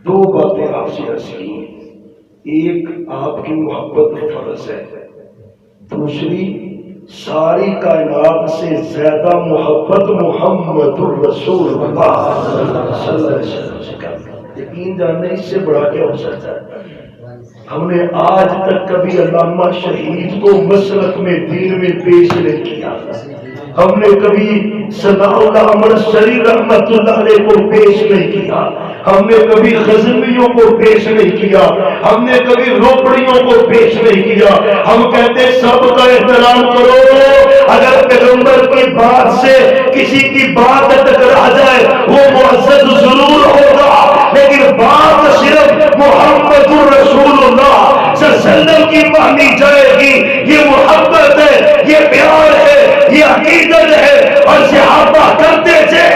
دو باتیں آپ سے عرض کی ہیں، ایک آپ کی محبت فرض ہے، دوسری ساری کائنات سے زیادہ محبت محمد الرسول اللہ صلی اللہ علیہ وسلم سے کرتے۔ یقین جاننے اس سے بڑا کیا ہو سکتا ہے؟ ہم نے آج تک کبھی علامہ شہید کو مسلک میں دین میں پیش نہیں کیا، ہم نے کبھی ثناء اللہ مرسلی رحمت اللہ علیہ کو پیش نہیں کیا، ہم نے کبھی غزنویوں کو پیش نہیں کیا، ہم نے کبھی روپڑیوں کو پیش نہیں کیا۔ ہم کہتے سب کا احترام کرو، اگر پیغمبر کی بات سے کسی کی بات ٹکرا جائے وہ معزز ضرور ہوگا، لیکن بات صرف محمد الرسول اللہ صلی اللہ علیہ وسلم کی مانی جائے گی۔ یہ محبت ہے، یہ پیار ہے، یہ عقیدت ہے، اور صحابہ کرتے تھے۔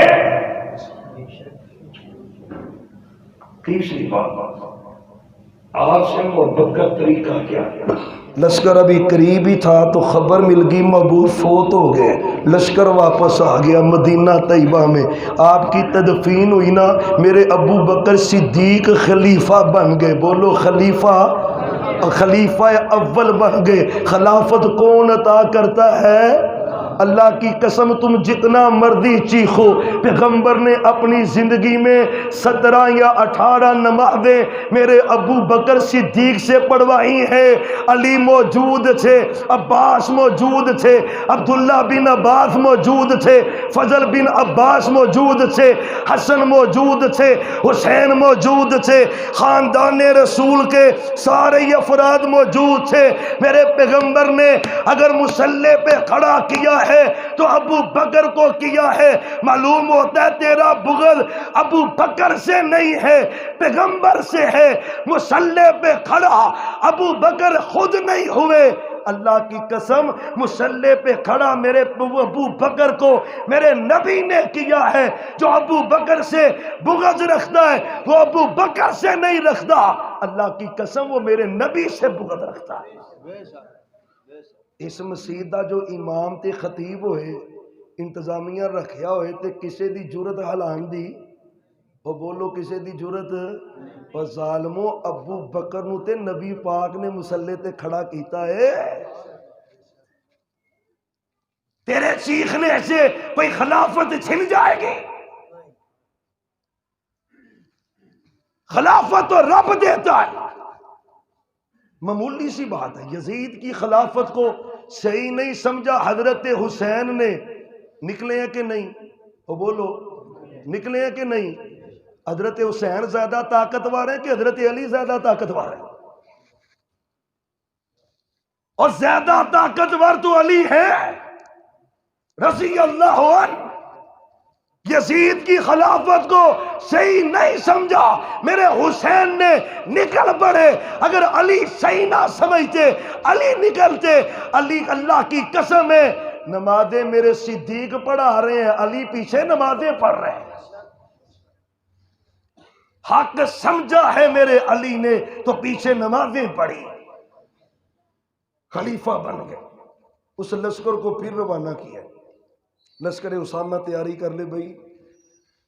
تیسری بات، آپ سے محبت کا طریقہ کیا ہے؟ لشکر ابھی قریب ہی تھا تو خبر مل گئی محبوب فوت ہو گئے، لشکر واپس آ گیا مدینہ طیبہ میں، آپ کی تدفین ہوئی نا، میرے ابو بکر صدیق خلیفہ بن گئے، بولو خلیفہ، خلیفہ اول بن گئے۔ خلافت کون عطا کرتا ہے؟ اللہ کی قسم تم جتنا مرضی چیخو، پیغمبر نے اپنی زندگی میں 17 یا 18 نمازیں میرے ابو بکر صدیق سے پڑھوائی ہیں۔ علی موجود تھے، عباس موجود تھے، عبداللہ بن عباس موجود تھے، فضل بن عباس موجود تھے، حسن موجود تھے، حسین موجود تھے، خاندان رسول کے سارے افراد موجود تھے۔ میرے پیغمبر نے اگر مصلی پہ کھڑا کیا ہے تو ابو بکر کو کیا ہے۔ معلوم ہوتا ہے تیرا بغض ابو بکر سے نہیں ہے، پیغمبر سے ہے۔ مصلی پہ کھڑا ابو بکر خود نہیں ہوئے، اللہ کی قسم مصلی پہ کھڑا میرے ابو بکر کو میرے نبی نے کیا ہے۔ جو ابو بکر سے بغض رکھتا ہے وہ ابو بکر سے نہیں رکھتا، اللہ کی قسم وہ میرے نبی سے بغض رکھتا ہے۔ اس مسجد دا جو امام تے خطیب ہوئے، انتظامیہ رکھیا ہوئے تے کسے دی جرت حلان دی، وہ بولو کسے دی جرت؟ اور ظالمو ابو بکر نو تے نبی پاک نے مصلی تے کھڑا کیتا ہے۔ تیرے چیخنے سے کوئی خلافت چھن جائے گی؟ خلافت تو رب دیتا ہے۔ معمولی سی بات ہے، یزید کی خلافت کو صحیح نہیں سمجھا حضرت حسین نے، نکلے ہیں کہ نہیں؟ وہ بولو نکلے ہیں کہ نہیں؟ حضرت حسین زیادہ طاقتور ہے کہ حضرت علی زیادہ طاقتور ہے؟ اور زیادہ طاقتور تو علی ہے رضی اللہ عنہ۔ یزید کی خلافت کو صحیح نہیں سمجھا، میرے حسین نے نکل پڑے۔ اگر علی صحیح نہ سمجھتے، علی نکلتے۔ علی اللہ کی قسم ہے، نمازیں میرے صدیق پڑھا رہے ہیں، علی پیچھے نمازیں پڑھ رہے ہیں۔ حق سمجھا ہے میرے علی نے تو پیچھے نمازیں پڑھی، خلیفہ بن گئے۔ اس لشکر کو پھر روانہ کیا، لشکر اسامہ تیاری کر لے بھائی۔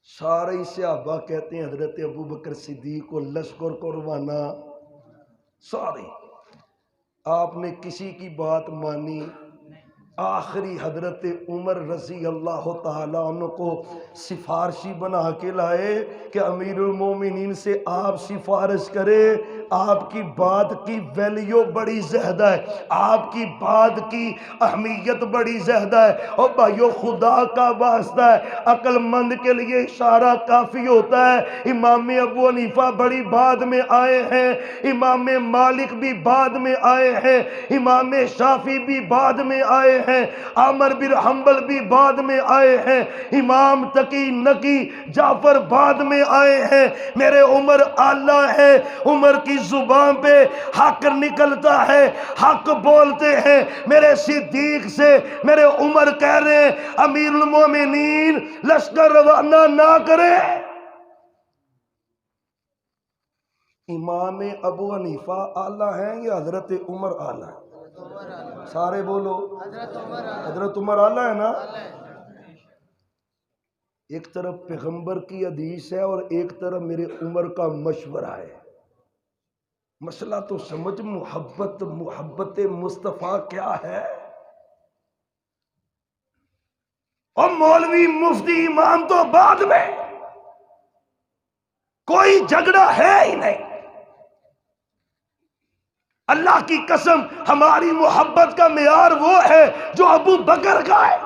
سارے صحابہ کہتے ہیں حضرت ابو بکر صدیق کو لشکر کو روانہ، سارے۔ آپ نے کسی کی بات مانی؟ آخری حضرت عمر رضی اللہ تعالیٰ عنہ کو سفارشی بنا کے لائے کہ امیر المومنین سے آپ سفارش کرے، آپ کی بات کی ویلیو بڑی زیادہ ہے، آپ کی بات کی اہمیت بڑی زیادہ ہے۔ اور بھائیو خدا کا واسطہ ہے، عقل مند کے لیے اشارہ کافی ہوتا ہے۔ امام ابو حنیفہ بڑی بعد میں آئے ہیں، امام مالک بھی بعد میں آئے ہیں، امام شافعی بھی بعد میں آئے ہیں، عامر بن حنبل بھی بعد میں آئے ہیں، امام تقی نقی جعفر بعد میں آئے ہیں۔ میرے عمر آلہ ہے، عمر کی زبان پہ حق نکلتا ہے، حق بولتے ہیں۔ میرے صدیق سے میرے عمر کہہ رہے ہیں امیر المومنین لشکر روانہ نہ کرے۔ امام ابو حنیفہ آلہ ہیں یا حضرت عمر آلہ ہیں؟ سارے بولو، حضرت عمر آلہ ہے نا۔ ایک طرف پیغمبر کی حدیث ہے اور ایک طرف میرے عمر کا مشورہ ہے۔ مسئلہ تو سمجھ، محبت مصطفیٰ کیا ہے؟ اور مولوی مفتی امام تو بعد میں، کوئی جھگڑا ہے ہی نہیں۔ اللہ کی قسم ہماری محبت کا معیار وہ ہے جو ابو بکر کا ہے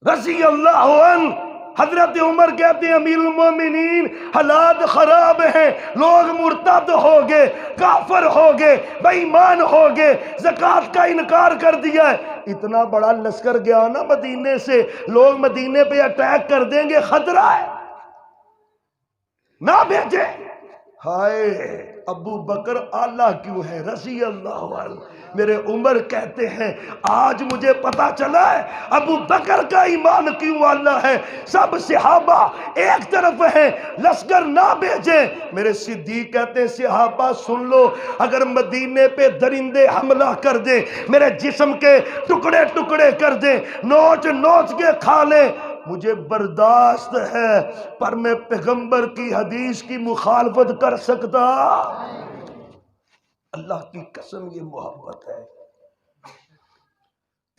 رضی اللہ عنہ۔ حضرت عمر کہتے ہیں امیر المومنین حالات خراب ہیں، لوگ مرتد ہو گئے، کافر ہو گئے، بے ایمان ہو گئے، زکوٰۃ کا انکار کر دیا ہے۔ اتنا بڑا لشکر گیا نا مدینے سے، لوگ مدینے پہ اٹیک کر دیں گے، خطرہ ہے، نہ بھیجے۔ ہائے ابو بکر آلہ کیوں ہے رضی اللہ عنہ۔ میرے عمر کہتے ہیں آج مجھے پتا چلا ہے ابو بکر کا ایمان کیوں آلہ ہے۔ سب صحابہ ایک طرف ہیں، لشکر نہ بھیجیں۔ میرے صدیق کہتے ہیں صحابہ سن لو، اگر مدینے پہ درندے حملہ کر دیں، میرے جسم کے ٹکڑے ٹکڑے کر دیں، نوچ نوچ کے کھا لیں، مجھے برداشت ہے، پر میں پیغمبر کی حدیث کی مخالفت کر سکتا۔ اللہ کی قسم یہ محبت ہے۔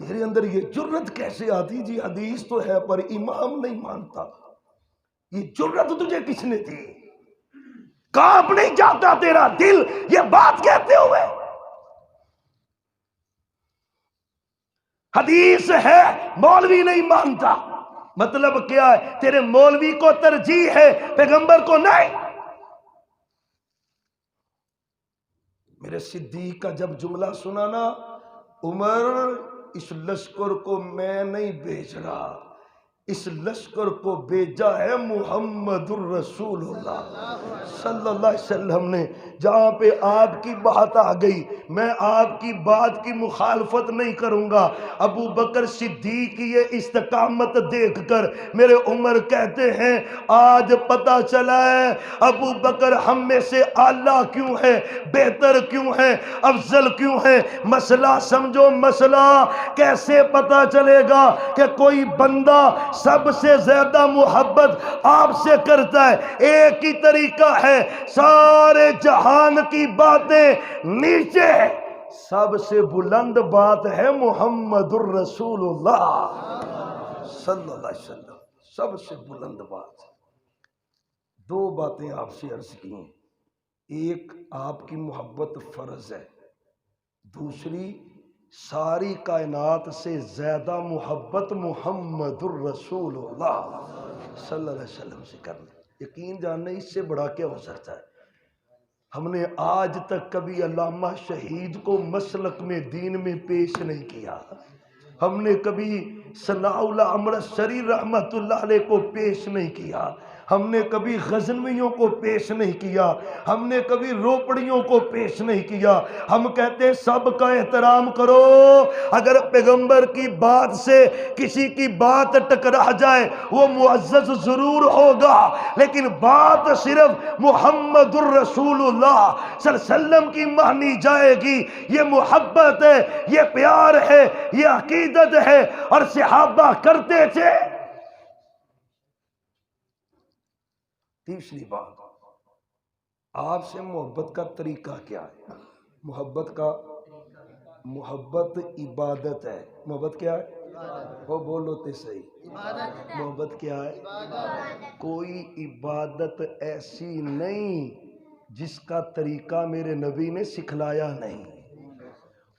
تیرے اندر یہ جرت کیسے آتی؟ جی حدیث تو ہے پر امام نہیں مانتا، یہ جرت تجھے کس نے دی؟ کانپ نہیں جاتا تیرا دل یہ بات کہتے ہوئے؟ حدیث ہے مولوی نہیں مانتا، مطلب کیا ہے؟ تیرے مولوی کو ترجیح ہے، پیغمبر کو نہیں۔ میرے صدیق کا جب جملہ سنا نا، عمر اس لشکر کو میں نہیں بھیج رہا، اس لشکر کو بھیجا ہے محمد الرسول اللہ صلی اللہ علیہ وسلم نے۔ جہاں پہ آپ کی بات آ گئی میں آپ کی بات کی مخالفت نہیں کروں گا۔ ابو بکر صدیق کی یہ استقامت دیکھ کر میرے عمر کہتے ہیں آج پتہ چلا ہے ابو بکر ہم میں سے اعلیٰ کیوں ہے، بہتر کیوں ہے، افضل کیوں ہے۔ مسئلہ سمجھو، مسئلہ کیسے پتہ چلے گا کہ کوئی بندہ سب سے زیادہ محبت آپ سے کرتا ہے؟ ایک ہی طریقہ ہے، سارے جہان کی باتیں نیچے، سب سے بلند بات ہے محمد الرسول اللہ صلی اللہ علیہ وسلم، سب سے بلند بات۔ دو باتیں آپ سے عرض کی ہیں، ایک آپ کی محبت فرض ہے، دوسری ساری کائنات سے زیادہ محبت محمد الرسول اللہ صلی اللہ علیہ وسلم سے کرنا۔ یقین جاننے اس سے بڑا کیا ہو سکتا ہے؟ ہم نے آج تک کبھی علامہ شہید کو مسلک میں دین میں پیش نہیں کیا، ہم نے کبھی ثناء اللہ امرتسری رحمت اللہ علیہ کو پیش نہیں کیا، ہم نے کبھی غزنویوں کو پیش نہیں کیا، ہم نے کبھی روپڑیوں کو پیش نہیں کیا۔ ہم کہتے ہیں سب کا احترام کرو، اگر پیغمبر کی بات سے کسی کی بات ٹکرا جائے وہ معزز ضرور ہوگا، لیکن بات صرف محمد الرسول اللہ صلی اللہ علیہ وسلم کی مانی جائے گی۔ یہ محبت ہے، یہ پیار ہے، یہ عقیدت ہے، اور صحابہ کرتے تھے۔ تیسری بات، آپ سے محبت کا طریقہ کیا ہے؟ محبت عبادت ہے۔ محبت کیا ہے؟ وہ بولو تے صحیح، محبت کیا ہے؟ کوئی عبادت ایسی نہیں جس کا طریقہ میرے نبی نے سکھلایا نہیں۔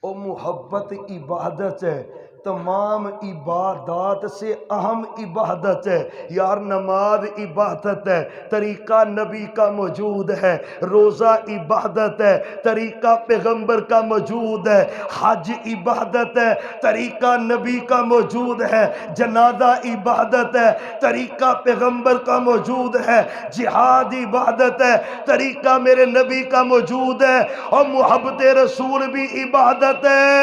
وہ محبت عبادت ہے، تمام عبادات سے اہم عبادت ہے۔ یار نماز عبادت ہے، طریقہ نبی کا موجود ہے۔ روزہ عبادت ہے، طریقہ پیغمبر کا موجود ہے۔ حج عبادت ہے، طریقہ نبی کا موجود ہے۔ جنازہ عبادت ہے، طریقہ پیغمبر کا موجود ہے۔ جہاد عبادت ہے، طریقہ میرے نبی کا موجود ہے۔ اور محبت رسول بھی عبادت ہے،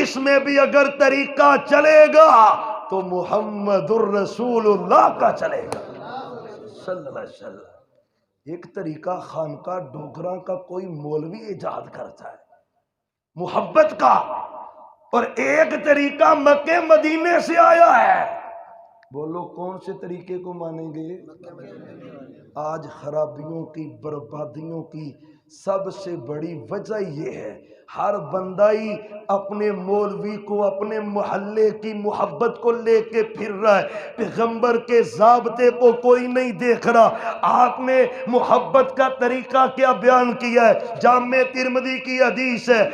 اس میں بھی اگر طریقہ چلے گا تو محمد الرسول اللہ کا چلے گا صلی اللہ علیہ وسلم۔ ایک طریقہ خانقاہ ڈوگراں کا کوئی مولوی ایجاد کرتا ہے محبت کا، اور ایک طریقہ مکے مدینے سے آیا ہے۔ بولو کون سے طریقے کو مانیں گے؟ آج خرابیوں کی، بربادیوں کی سب سے بڑی وجہ یہ ہے، ہر بندہ ہی اپنے مولوی کو، اپنے محلے کی محبت کو لے کے پھر رہا ہے، پیغمبر کے ضابطے کو کوئی نہیں دیکھ رہا۔ آپ نے محبت کا طریقہ کیا بیان کیا ہے؟ جامع ترمذی کی حدیث ہے،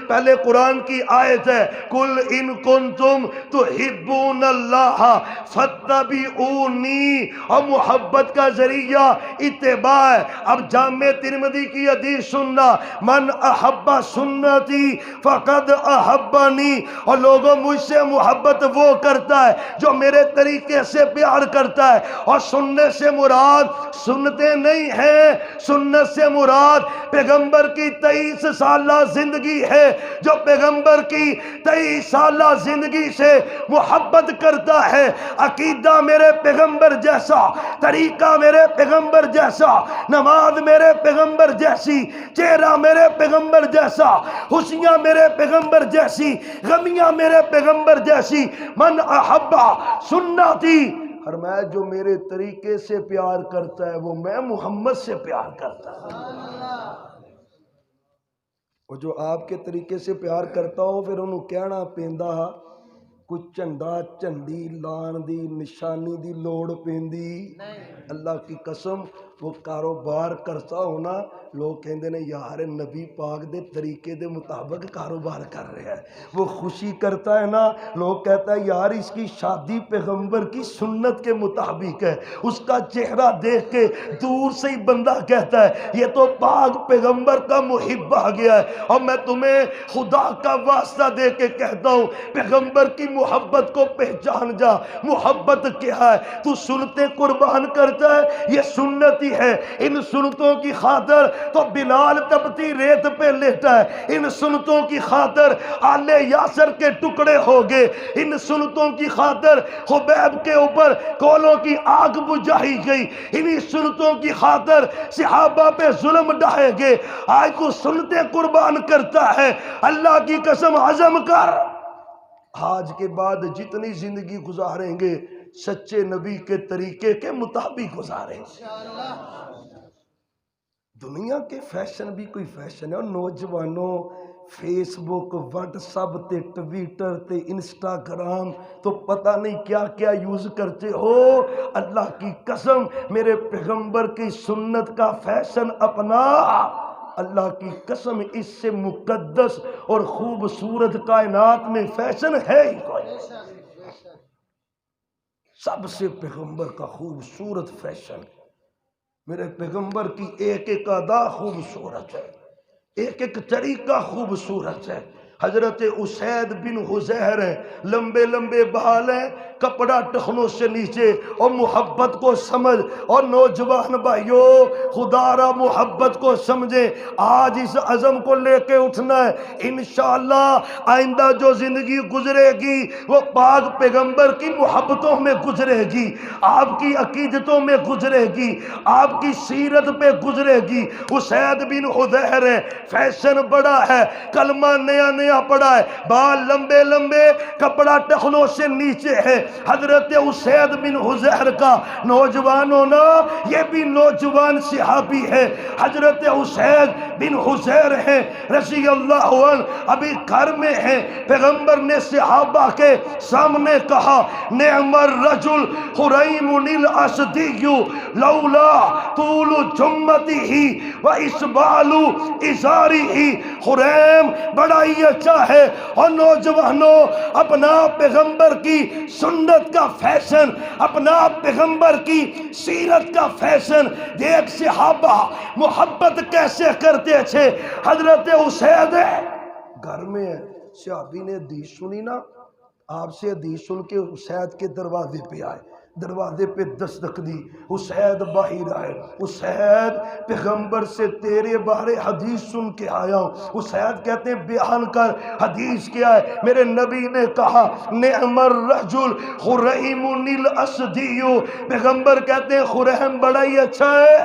پہلے قرآن کی آیت ہے، قل ان کنتم تحبون اللہ فاتبعونی، اور محبت کا ذریعہ اتباع ہے۔ اب جامع ترمذی کی حدیث سننا، من احب سنتی فقد احبنی، اور لوگوں مجھ سے محبت وہ کرتا ہے جو میرے طریقے سے پیار کرتا ہے۔ اور سننے سے مراد سنتے نہیں ہیں، سنت سے مراد پیغمبر کی 23 سالہ زندگی ہے۔ جو پیغمبر کی 23 سالہ زندگی سے محبت کرتا ہے، عقیدہ میرے پیغمبر جیسا، طریقہ میرے پیغمبر جیسا، نماز میرے پیغمبر جیسی، چہرہ میرے پیغمبر جیسا، خوشیاں میرے پیغمبر جیسی، غمیاں میرے پیغمبر جیسی، من احبا سنتی، اور میں جو میرے طریقے سے پیار کرتا ہے وہ میں محمد سے پیار کرتا ہوں۔ وہ جو آپ کے طریقے سے پیار کرتا ہو پھر انہوں کہنا پیندا کوئی جھنڈا جھنڈی لان دی نشانی دی لوڑ پیندی، اللہ کی قسم وہ کاروبار کرتا ہونا، لوگ کہندے نے یار نبی پاک دے طریقے دے مطابق کاروبار کر رہے ہیں۔ وہ خوشی کرتا ہے نا، لوگ کہتا ہے یار اس کی شادی پیغمبر کی سنت کے مطابق ہے۔ اس کا چہرہ دیکھ کے دور سے ہی بندہ کہتا ہے یہ تو پاک پیغمبر کا محب آ گیا ہے۔ اور میں تمہیں خدا کا واسطہ دے کے کہتا ہوں، پیغمبر کی محبت کو پہچان جا۔ محبت کیا ہے؟ تو سنتیں قربان کرتا ہے، یہ سنت ہی ہے۔ ان سنتوں کی خاطر تو بلال تپتی ریت پہ لیٹا ہے، ان سنتوں کی خاطر آل یاسر کے ٹکڑے ہو گئے، ان سنتوں کی خاطر خبیب کے اوپر کولوں کی آگ بجھائی گئی، انہی سنتوں کی خاطر صحابہ پہ ظلم ڈھائے گئے۔ آج تو سنتیں قربان کرتا ہے، اللہ کی قسم عزم کر، آج کے بعد جتنی زندگی گزاریں گے سچے نبی کے طریقے کے مطابق گزاریں گے۔ دنیا کے فیشن بھی کوئی فیشن ہے، اور نوجوانوں فیس بک، واٹس ایپ تے ٹویٹر تے انسٹاگرام تو پتہ نہیں کیا کیا یوز کرتے ہو۔ اللہ کی قسم میرے پیغمبر کی سنت کا فیشن اپنا، اللہ کی قسم اس سے مقدس اور خوبصورت کائنات میں فیشن ہے ہی کوئی۔ سب سے پیغمبر کا خوبصورت فیشن، میرے پیغمبر کی ایک ایک ادا خوبصورت ہے، ایک ایک طریقہ خوبصورت ہے۔ حضرت اسید بن حذیر ہیں، لمبے لمبے بال ہیں، کپڑا ٹخنوں سے نیچے، اور محبت کو سمجھ، اور نوجوان بھائیوں خدا را محبت کو سمجھیں، آج اس عزم کو لے کے اٹھنا ہے۔ انشاءاللہ آئندہ جو زندگی گزرے گی وہ پاک پیغمبر کی محبتوں میں گزرے گی، آپ کی عقیدتوں میں گزرے گی، آپ کی سیرت پہ گزرے گی۔ اسید بن حذیر ہے، فیشن بڑا ہے، کلمہ نیا نیا پڑا ہے، بال لمبے لمبے، کپڑا ٹخنوں سے نیچے ہے۔ حضرت اسید بن حذیر کا نوجوان ہونا، یہ بھی نوجوان صحابی ہے، حضرت اسید بن حذیر ہیں رضی اللہ عنہ، ابھی گھر میں ہیں، پیغمبر نے صحابہ کے سامنے کہا نعم الرجل خریم الاسدی لولا طول جمته واسبال ازاره۔ خریم بڑا ہی اچھا ہے، اور نوجوانوں اپنا پیغمبر کی سنت کا فیشن، اپنا پیغمبر کی سیرت کا فیشن دیکھ، صحابہ محبت کیسے کرتے تھے۔ حضرت اسید گھر میں ہے، صحابی نے حدیث سنی نا، آپ سے حدیث سن کے اسید کے دروازے پہ آئے، دروازے پہ دستک دی، اسید باہر آئے، اسید پیغمبر سے تیرے بارے حدیث سن کے آیا ہوں۔ اسید کہتے ہیں بیان کر، حدیث کیا ہے؟ میرے نبی نے کہا نعم الرجل خریم الاسدی، پیغمبر کہتے ہیں خریم بڑا ہی اچھا ہے،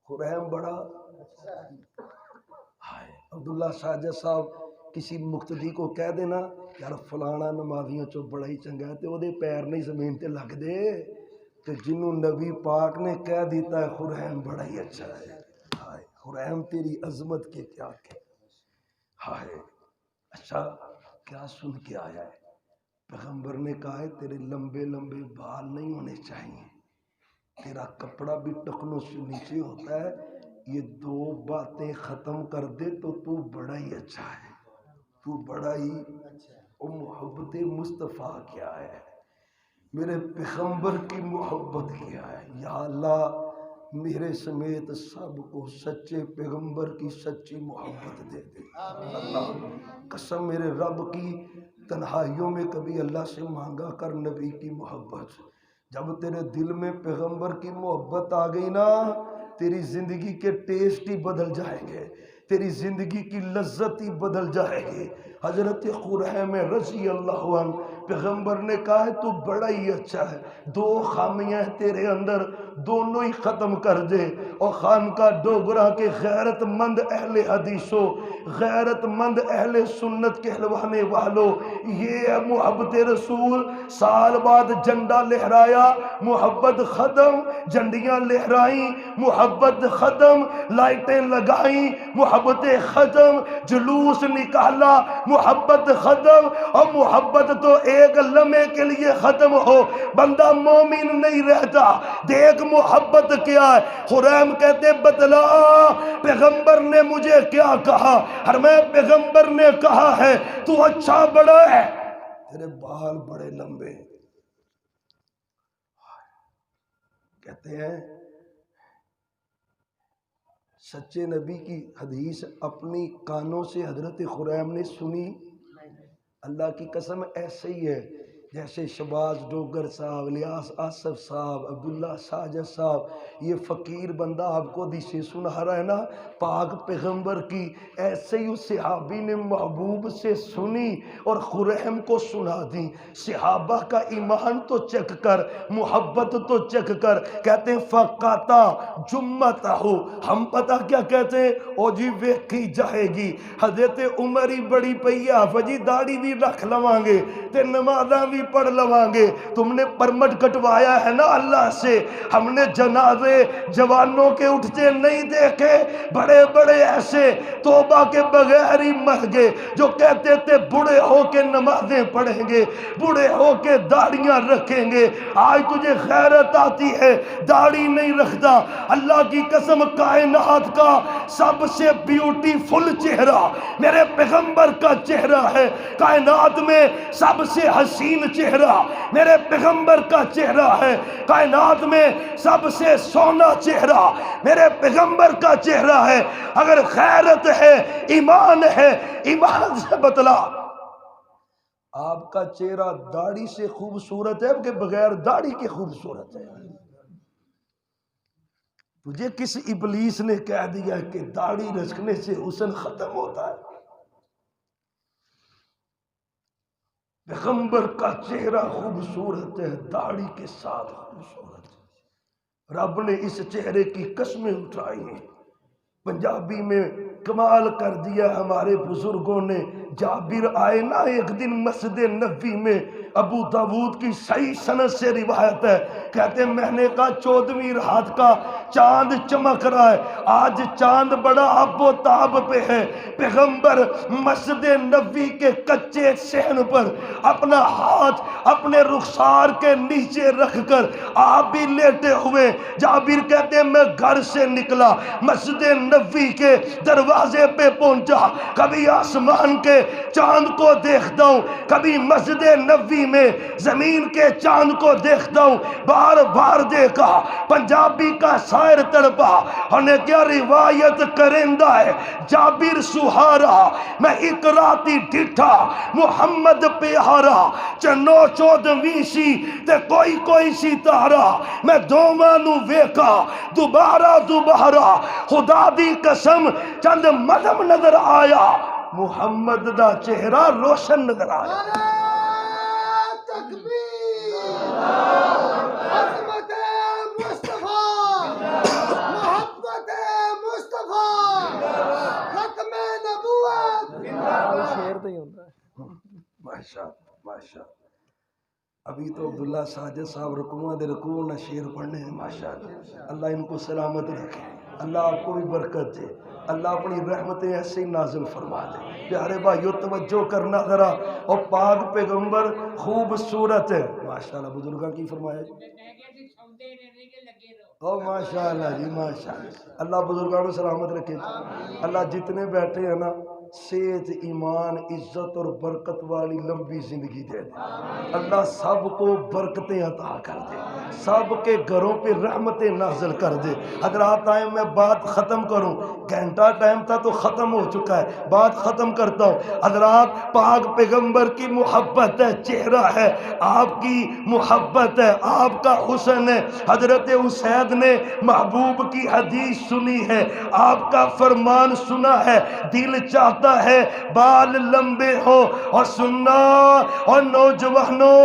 خریم بڑا۔ عبداللہ ساجد صاحب کسی مقتدی کو کہہ دینا یار فلانا نمازیاں چو بڑا ہی چنگا ہے، تو وہ دے پیر نہیں زمین تے لگ دے، تو جنہوں نبی پاک نے کہہ دیتا ہے خریم بڑا ہی اچھا ہے، ہائے خریم تیری عظمت کے کیا کہ، ہائے اچھا کیا سن کے آیا ہے؟ پیغمبر نے کہا ہے تیرے لمبے لمبے بال نہیں ہونے چاہیے، تیرا کپڑا بھی ٹخنوں سے نیچے ہوتا ہے، یہ دو باتیں ختم کر دے تو بڑا ہی اچھا ہے، تو بڑا ہی اور محبت مصطفیٰ کیا ہے، میرے پیغمبر کی محبت کیا ہے۔ یا اللہ میرے سمیت سب کو سچے پیغمبر کی سچی محبت دے دے اللہ، قسم میرے رب کی، تنہائیوں میں کبھی اللہ سے مانگا کر نبی کی محبت، جب تیرے دل میں پیغمبر کی محبت آ گئی نا، تیری زندگی کے ٹیسٹ ہی بدل جائیں گے، تیری زندگی کی لذت ہی بدل جائے گی۔ حضرت خریم رضی اللہ عنہ پیغمبر نے کہا ہے تو بڑا ہی اچھا ہے، دو خامیاں تیرے اندر، دونوں ہی ختم کر دے۔ اور خانقاہ ڈوگرہ کے غیرت مند اہل حدیثوں، غیرت مند اہل سنت کہلوانے والوں، یہ محبت رسول، سال بعد جھنڈا لہرایا محبت ختم، جھنڈیاں لہرائیں محبت ختم، لائٹیں لگائیں محبت ختم، جلوس نکالا محبت ختم، اور محبت تو ایک لمحے کے لیے ختم ہو بندہ مومن نہیں رہتا۔ دیکھ محبت کیا ہے، خریم کہتے بتلا پیغمبر نے مجھے کیا کہا، اور میں پیغمبر نے کہا ہے تو اچھا بڑا ہے، تیرے بال بڑے لمبے، کہتے ہیں سچے نبی کی حدیث اپنی کانوں سے حضرت خریم نے سنی، اللہ کی قسم ایسے ہی ہے جیسے شباز ڈوگر صاحب، الیاس آصف صاحب، عبداللہ ساجد صاحب، یہ فقیر بندہ آپ کو حدیثیں سنا رہا ہے نا پاک پیغمبر کی، ایسے ہی اس صحابی نے محبوب سے سنی اور خریم کو سنا دی۔ صحابہ کا ایمان تو چیک کر، محبت تو چیک کر، کہتے ہیں فقاتا جمتہ، ہم پتہ کیا کہتے ہیں، او جی ویکھی جائے گی، حضرت عمر ہی بڑی پیا فجی داڑھی بھی رکھ لواں گے تے نمازاں بھی پڑھ لواں گے، تم نے پرمٹ کٹوایا ہے نا اللہ سے، ہم نے جنازے جوانوں کے اٹھتے نہیں دیکھے، بڑے بڑے ایسے توبہ کے بغیر ہی مر گئے جو کہتے تھے بوڑھے ہو کے نمازیں پڑھیں گے، بوڑھے ہو کے داڑیاں رکھیں گے، آج تجھے غیرت آتی ہے داڑھی نہیں رکھتا۔ اللہ کی قسم کائنات کا سب سے بیوٹیفل چہرہ میرے پیغمبر کا چہرہ ہے، کائنات میں سب سے حسین چہرہ میرے پیغمبر کا چہرہ ہے، کائنات میں سب سے سونا چہرہ میرے پیغمبر کا چہرہ ہے۔ اگر غیرت ہے، ایمان ہے، ایمان سے بتلا آپ کا چہرہ داڑھی سے خوبصورت ہے کہ بغیر داڑھی کے خوبصورت ہے؟ تجھے کس ابلیس نے کہہ دیا کہ داڑھی رکھنے سے حسن ختم ہوتا ہے؟ پیغمبر کا چہرہ خوبصورت ہے، داڑھی کے ساتھ خوبصورت ہے۔ رب نے اس چہرے کی قسمیں اٹھائی ہیں۔ پنجابی میں کمال کر دیا ہمارے بزرگوں نے۔ جابر آئے نا ایک دن مسجد نبوی میں، ابو داود کی صحیح سند سے روایت ہے، کہتے ہیں میں نے کہا 14ویں رات کا چاند چمک رہا ہے، آج چاند بڑا آب و تاب پہ ہے۔ پیغمبر مسجد نبوی کے کچے صحن پر اپنا ہاتھ اپنے رخسار کے نیچے رکھ کر آپ بھی لیٹے ہوئے۔ جابر کہتے ہیں میں گھر سے نکلا، مسجد نبوی کے دروازے پہ پہنچا، کبھی آسمان کے چاند کو دیکھتا ہوں، کبھی مسجد نبوی میں زمین کے چاند کو دیکھتا ہوں، بار بار دیکھا۔ پنجابی کا شاعر تڑپا، انہیں کیا روایت کرندہ ہے جابر سہارا، میں ایک راتی ڈٹھا محمد پیارا، چنو 14ویں سی تے کوئی ستارہ، میں دوواں نو ویکھا دوبارہ خدا دی قسم چند مدم نظر آیا، محمد دا چہرہ روشن نظر آیا۔ تکبیر، عظمت مصطفیٰ، محبت مصطفیٰ، ختم نبوت۔ ماشاء ابھی تو عبداللہ ساجد صاحب رکوعوں دے رکوع نہ شعر پڑھنے ہیں، ماشاءاللہ۔ اللہ ان کو سلامت رکھے، اللہ آپ کو بھی برکت دے، اللہ اپنی رحمتیں ایسے نازل فرما دے۔ پیارے بھائیو توجہ کرنا ذرا، اور پاک پیغمبر خوبصورت ہے، ماشاءاللہ۔ بزرگاں کی فرمایا جی، او ماشاءاللہ جی، ماشاءاللہ۔ اللہ بزرگاں کو سلامت رکھے جی۔ اللہ جتنے بیٹھے ہیں نا، صحت، ایمان، عزت اور برکت والی لمبی زندگی دے دے۔ اللہ سب کو برکتیں عطا کر دے، سب کے گھروں پہ رحمتیں نازل کر دے۔ حضرات آئیں، میں بات ختم کروں، گھنٹہ ٹائم تھا تو ختم ہو چکا ہے، بات ختم کرتا ہوں۔ حضرات پاک پیغمبر کی محبت ہے، چہرہ ہے، آپ کی محبت ہے، آپ کا حسن ہے۔ حضرت حسین نے محبوب کی حدیث سنی ہے، آپ کا فرمان سنا ہے، دل چاہتا ہے بال لمبے ہو، اور سننا اور نوجوانوں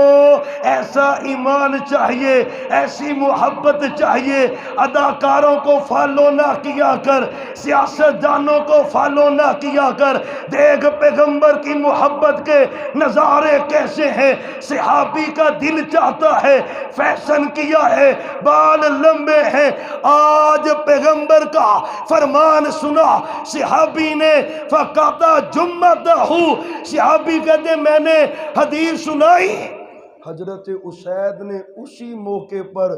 ایسا ایمان چاہیے، ایسی محبت چاہیے۔ اداکاروں کو فالو نہ کیا کر، سیاست دانوں کو فالو نہ کیا کر، دیکھ پیغمبر کی محبت کے نظارے کیسے ہیں۔ صحابی کا دل چاہتا ہے، فیشن کیا ہے، بال لمبے ہیں، آج پیغمبر کا فرمان سنا صحابی نے، فقطع جمتہ، صحابی کہتے ہیں میں نے حدیث سنائی، حضرت اسید نے اسی موقع پر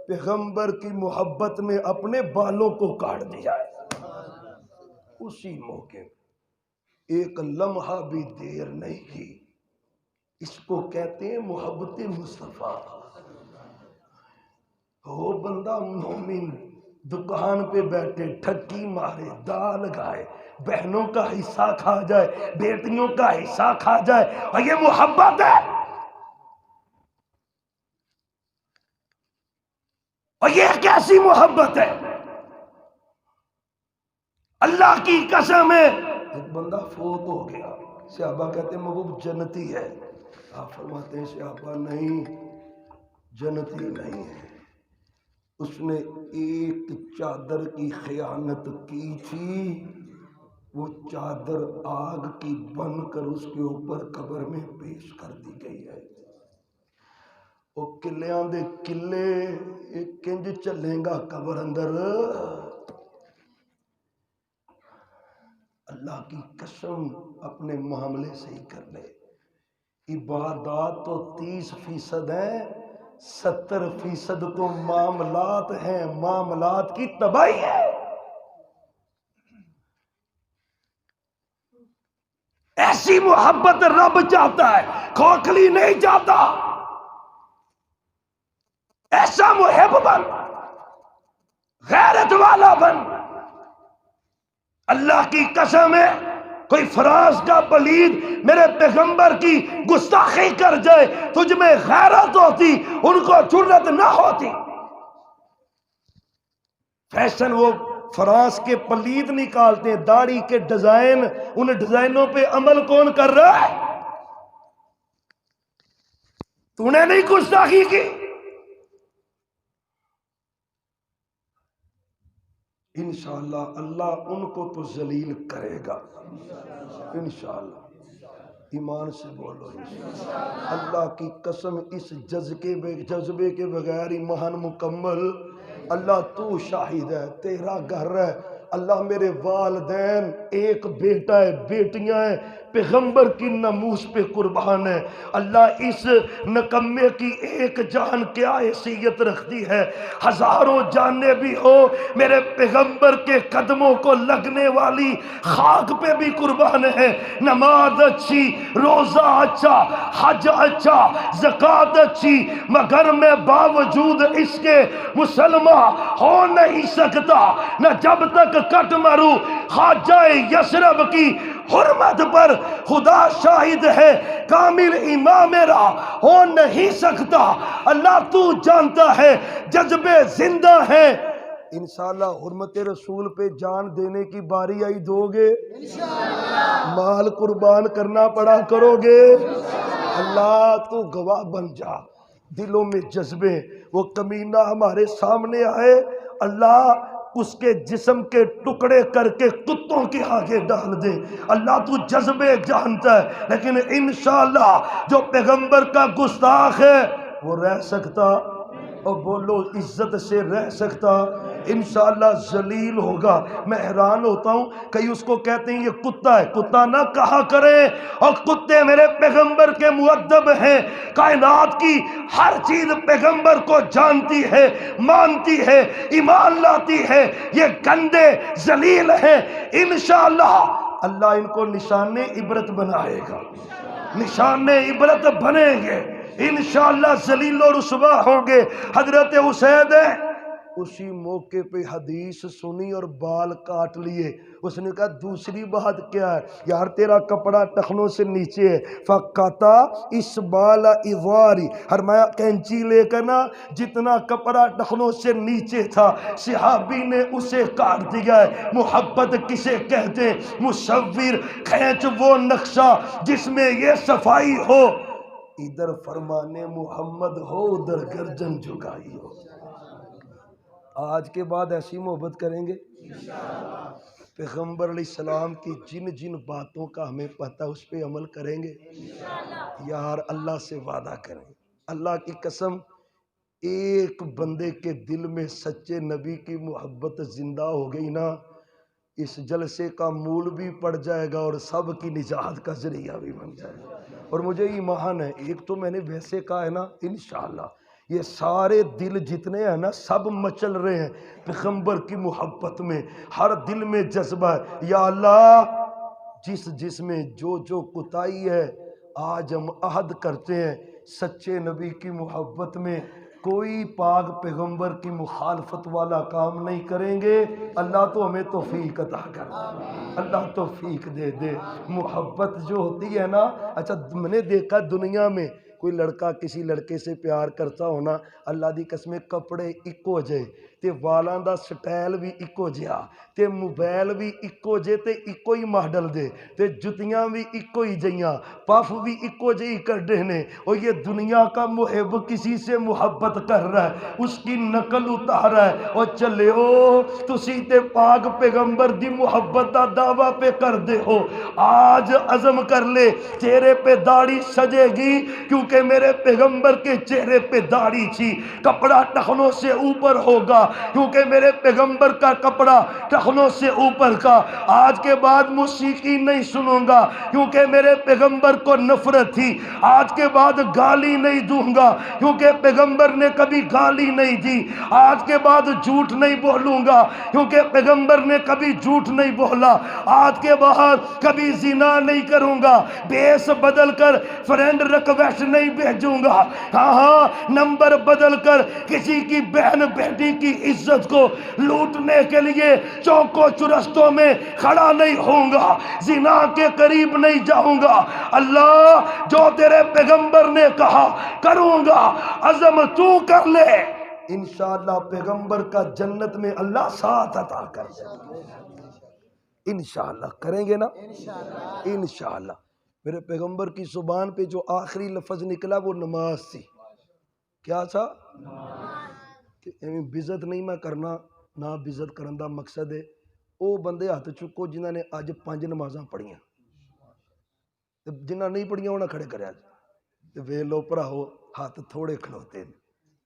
پیغمبر کی محبت میں اپنے بالوں کو کاٹ دیا ہے، اسی موقع ایک لمحہ بھی دیر نہیں کی۔ اس کو کہتے ہیں محبت مصطفیٰ۔ وہ بندہ مومن دکان پہ بیٹھے ٹھگی مارے، دال گائے، بہنوں کا حصہ کھا جائے، بیٹیوں کا حصہ کھا جائے، اور یہ محبت ہے؟ اور یہ کیسی محبت ہے؟ اللہ کی قسم ہے، ایک بندہ فوت ہو گیا، صحابہ کہتے ہیں محبوب جنتی ہے، آپ فرماتے ہیں صحابہ نہیں، جنتی نہیں ہے، اس نے ایک چادر کی خیانت کی تھی، وہ چادر آگ کی بن کر اس کے اوپر قبر میں پیش کر دی گئی ہے۔ وہ کلیاں دے کلے کنج چلیں گا قبر اندر، اللہ کی قسم اپنے معاملے سے ہی کر لے۔ عبادات تو 30% ہیں، 70% تو معاملات ہیں، معاملات کی تباہی ہے۔ ایسی ایسی محبت رب چاہتا ہے، کھوکھلی نہیں چاہتا۔ ایسا محب بن، غیرت والا بن۔ اللہ کی قسم ہے، کوئی فراز کا پلید میرے پیغمبر کی گستاخی کر جائے، تجھ میں غیرت ہوتی، ان کو جرأت نہ ہوتی۔ فیشن وہ فراز کے پلید نکالتے ہیں، داڑھی کے ڈیزائن، ان ڈیزائنوں پہ عمل کون کر رہا ہے؟ تو نے نہیں گستاخی کی۔ انشاءاللہ اللہ ان کو تو ذلیل کرے گا، انشاءاللہ۔ ایمان سے بولو انشاءاللہ۔ اللہ کی قسم، اس جذبے کے بغیر ایمان مکمل۔ اللہ تو شاہد ہے، تیرا گھر ہے۔ اللہ میرے والدین، ایک بیٹا ہے، بیٹیاں ہیں، پیغمبر کی ناموس پہ قربان ہے۔ اللہ اس نکمے کی ایک جان کیا حیثیت رکھتی ہے، ہزاروں جانیں بھی ہو میرے پیغمبر کے قدموں کو لگنے والی خاک پہ بھی قربان ہے۔ نماز اچھی، روزہ اچھا، حج اچھا، زکوٰۃ اچھی، مگر میں باوجود اس کے مسلمان ہو نہیں سکتا، نہ جب تک کٹ مروں۔ خواجہ یثرب کی حرمت پر خدا شاہد ہے، کامل ایمان میرا ہو نہیں سکتا۔ اللہ تو جانتا ہے جذبے زندہ ہیں۔ انشاءاللہ حرمت رسول پہ جان دینے کی باری آئی، دو گے؟ مال قربان کرنا پڑا کرو گے؟ اللہ تو گواہ بن جا، دلوں میں جذبے، وہ کمینہ ہمارے سامنے آئے، اللہ اس کے جسم کے ٹکڑے کر کے کتوں کے آگے ڈال دے۔ اللہ تو جذبے جانتا ہے، لیکن انشاءاللہ جو پیغمبر کا گستاخ ہے وہ رہ سکتا؟ اور بولو عزت سے رہ سکتا؟ انشاءاللہ ذلیل ہوگا۔ میں حیران ہوتا ہوں، کئی اس کو کہتے ہیں یہ کتا ہے، کتا نہ کہا کریں، اور کتے میرے پیغمبر کے مؤدب ہیں۔ کائنات کی ہر چیز پیغمبر کو جانتی ہے، مانتی ہے، ایمان لاتی ہے۔ یہ گندے ذلیل ہیں، انشاءاللہ اللہ ان کو نشان عبرت بنائے گا، نشان عبرت بنیں گے، انشاءاللہ ذلیل و رسوا ہوں گے۔ حضرت حسین ہے، اسی موقع پہ حدیث سنی اور بال کاٹ لیے۔ اس نے کہا دوسری بات کیا ہے؟ یار تیرا کپڑا ٹخنوں سے نیچے ہے، فقطا اس بال ازاری، فرمایا کینچی لے کر نا جتنا کپڑا ٹخنوں سے نیچے تھا صحابی نے اسے کاٹ دیا ہے۔ محبت کسے کہتے ہیں؟ مصور، کھینچ وہ نقشہ جس میں یہ صفائی ہو، ادھر فرمانے محمد ہو، ادھر گردن جھکائی ہو۔ آج کے بعد ایسی محبت کریں گے پیغمبر علیہ السلام کی جن جن باتوں کا ہمیں پتہ اس پہ عمل کریں گے یار، اللہ سے وعدہ کریں، اللہ کی قسم ایک بندے کے دل میں سچے نبی کی محبت زندہ ہو گئی نا، اس جلسے کا مول بھی پڑ جائے گا اور سب کی نجات کا ذریعہ بھی بن جائے گا۔ اور مجھے ایمان ہے، ایک تو میں نے ویسے کہا ہے نا، انشاءاللہ یہ سارے دل جتنے ہیں نا سب مچل رہے ہیں پیغمبر کی محبت میں، ہر دل میں جذبہ ہے۔ یا اللہ جس میں جو کوتاہی ہے آج ہم عہد کرتے ہیں سچے نبی کی محبت میں کوئی پاک پیغمبر کی مخالفت والا کام نہیں کریں گے۔ اللہ تو ہمیں توفیق عطا کر، اللہ توفیق دے دے۔ محبت جو ہوتی ہے نا، اچھا میں نے دیکھا دنیا میں کوئی لڑکا کسی لڑکے سے پیار کرتا ہونا، اللہ دی قسم کپڑے ایکو جے تے والاں دا سٹائل بھی ایکو جہا تے موبائل بھی ایکو جے تے ایکو ہی ماڈل دے تے جتیاں بھی ایکو ہی جیاں، پف بھی ایکو جہی کڈے نے۔ اور یہ دنیا کا محب کسی سے محبت کر رہا ہے، اس کی نقل اتار رہا ہے، اور چلے ہو تسی تے پاک پیغمبر دی محبت دا دعویٰ پہ کر دے ہو۔ آج عزم کر لے، چہرے پہ داڑھی سجے گی کیونکہ کیونکہ میرے پیغمبر کے چہرے پہ داڑھی تھی، کپڑا ٹخنوں سے اوپر ہوگا کیونکہ میرے پیغمبر کا کپڑا ٹخنوں سے اوپر کا۔ آج کے بعد موسیقی نہیں سنوں گا کیونکہ میرے پیغمبر کو نفرت تھی۔ آج کے بعد گالی نہیں دوں گا کیونکہ پیغمبر نے کبھی گالی نہیں دی۔ آج کے بعد جھوٹ نہیں بولوں گا کیونکہ پیغمبر نے کبھی جھوٹ نہیں بولا۔ آج کے بعد کبھی زنا نہیں کروں گا، بیس بدل کر فرینڈ ریکویسٹ نہیں بھیجوں گا، ہاں نمبر بدل کر کسی کی بہن بیٹی کی عزت کو لوٹنے کے لیے چوکوں چرستوں میں کھڑا نہیں ہوں گا، زنا کے قریب نہیں جاؤں گا۔ اللہ جو تیرے پیغمبر نے کہا کروں گا، عزم تو کر لے، انشاءاللہ پیغمبر کا جنت میں اللہ ساتھ عطا کر دے۔ انشاءاللہ کریں گے نا، انشاءاللہ۔ میرے پیغمبر کی زبان پہ جو آخری لفظ نکلا وہ نماز تھی۔ کیا تھا؟ کہ بزت نہیں میں کرنا، نہ بزت کرن دا مقصد ہے او بندے ہاتھ چکو جنہاں نے اج 5 نمازاں پڑھیاں، جنہاں نہیں پڑھیاں انہاں کھڑے کرے اج وے لو بھراؤ، ہاتھ تھوڑے کھلوتے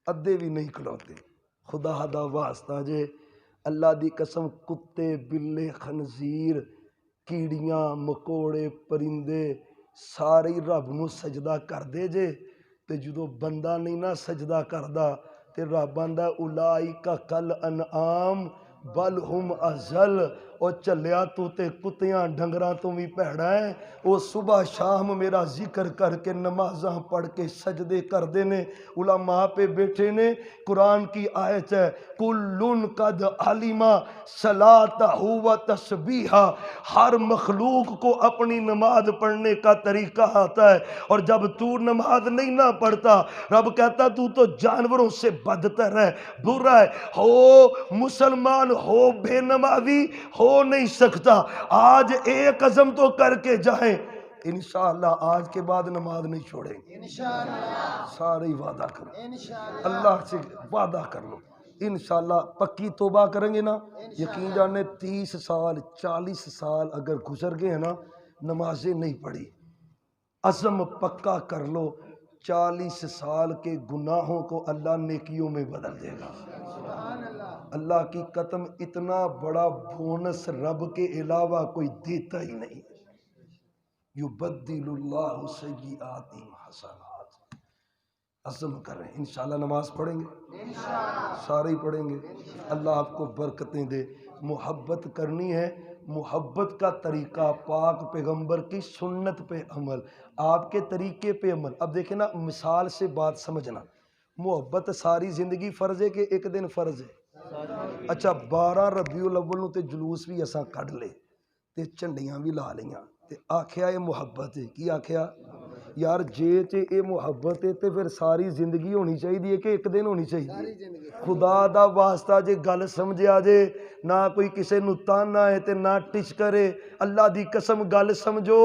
ادھے بھی نہیں کھلوتے۔ خدا دا واسطہ جے اللہ دی قسم، کتے بلے خنزیر کیڑیاں مکوڑے پرندے سارے رب نو سجدہ کر دے جے، تے جدو بندہ نہیں نا سجدہ کردا تے رب آندا اولائک کل انعام بل ہم اضل۔ او چلیا تو تے کتیاں ڈنگراں تو بھی پیڑا ہے۔ او صبح شام میرا ذکر کر کے نمازاں پڑھ کے سجدے کر دینے، علماء پہ بیٹھے نے۔ قرآن کی آیت ہے کلن قد علم صلاتہ و تسبیحہ، ہر مخلوق کو اپنی نماز پڑھنے کا طریقہ آتا ہے، اور جب تو نماز نہیں نہ پڑھتا رب کہتا تو جانوروں سے بدتر ہے، برا ہے، ہو مسلمان ہو بے نمازی ہو نہیں سکتا۔ آج ایک عزم تو کر کے جائیں، انشاءاللہ آج کے بعد نماز نہیں چھوڑیں گے، سارے ہی وعدہ کرو، اللہ سے وعدہ کر لو انشاءاللہ پکی توبہ کریں گے نا، یقین جانے 30 سال 40 سال اگر گزر گئے ہیں نا نمازیں نہیں پڑھی، عزم پکا کر لو، 40 سال کے گناہوں کو اللہ نیکیوں میں بدل دے گا۔ اللہ کی قسم اتنا بڑا بونس رب کے علاوہ کوئی دیتا ہی نہیں۔ یبدل اللہ سیئاتہم حسنات۔ عزم کریں انشاءاللہ نماز پڑھیں گے، سارے ہی پڑھیں گے، اللہ آپ کو برکتیں دے۔ محبت کرنی ہے، محبت کا طریقہ پاک پیغمبر کی سنت پہ عمل، آپ کے طریقے پہ عمل۔ اب دیکھیں نا مثال سے بات سمجھنا، محبت ساری زندگی فرض ہے کہ ایک دن فرض ہے؟ اچھا 12 ربیع الاول نو تے جلوس بھی اساں کڈ لے تے جھنڈیاں بھی لا لیاں تے آکھیا یہ محبت ہے، کی آکھیا یار جے تے اے محبت ہے تے پھر ساری زندگی ہونی چاہیے کہ ایک دن ہونی چاہیے؟ خدا دا واسطہ جے گل سمجھیا جے، نہ کوئی کسے نو تانا ہے تے نہ ٹچ کرے، اللہ دی قسم گل سمجھو،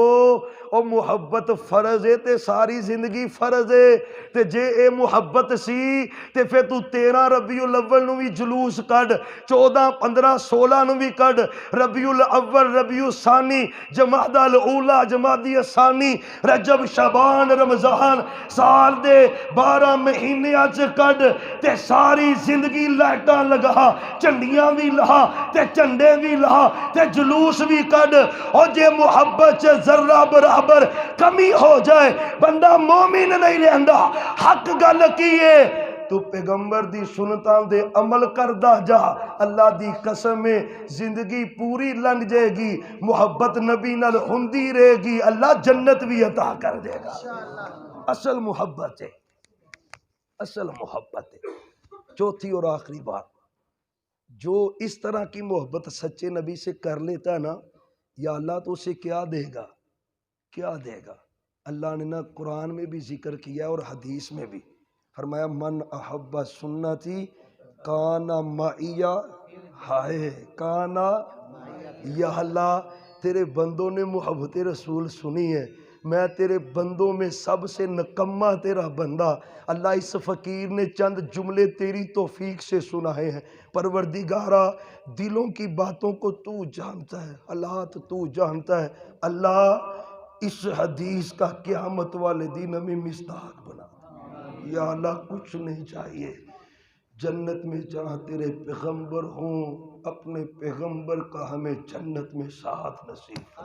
او محبت فرض ہے تے ساری زندگی فرض ہے، تے جے اے محبت سی تے پھر تو 13 ربیع الاول نو بھی جلوس کڈ، 14 15 16 نو بھی کڈ، ربیع الاول ربیع الثانی جمادی الاولی جمادی الثانی رجب شعبان رمضان سال دے 12 مہینیاں چ کڈ تے ساری زندگی لائٹاں لگا، جھنڈیاں بھی لا تے جھنڈے بھی لا تے جلوس بھی کڈ، اور جے محبت چ ذرہ برابر کمی ہو جائے بندہ مومن نہیں رہندا۔ حق گل کیے تو پیغمبر دی سنتاں دے عمل کردا جا، اللہ دی قسم ہے زندگی پوری لنگ جائے گی، محبت نبی نال ہوندی رہے گی، اللہ جنت بھی عطا کر دے گا۔ اصل محبت ہے، اصل محبت ہے۔ چوتھی اور آخری بات، جو اس طرح کی محبت سچے نبی سے کر لیتا ہے نا، یا اللہ تو اسے کیا دے گا، کیا دے گا؟ اللہ نے نا قرآن میں بھی ذکر کیا اور حدیث میں بھی فرمایا من احب سنتی کانا معیا، ہائے کانا، یا اللہ تیرے بندوں نے محبت رسول سنی ہے، میں تیرے بندوں میں سب سے نکمہ تیرا بندہ۔ اللہ اس فقیر نے چند جملے تیری توفیق سے سنائے ہیں، پروردگارا دلوں کی باتوں کو تو جانتا ہے، حالات تو جانتا ہے، اللہ اس حدیث کا قیامت والے دن ہمیں مصداق بنا۔ یا اللہ کچھ نہیں چاہیے، جنت میں جہاں تیرے پیغمبر ہوں اپنے پیغمبر کا ہمیں جنت میں ساتھ نصیب۔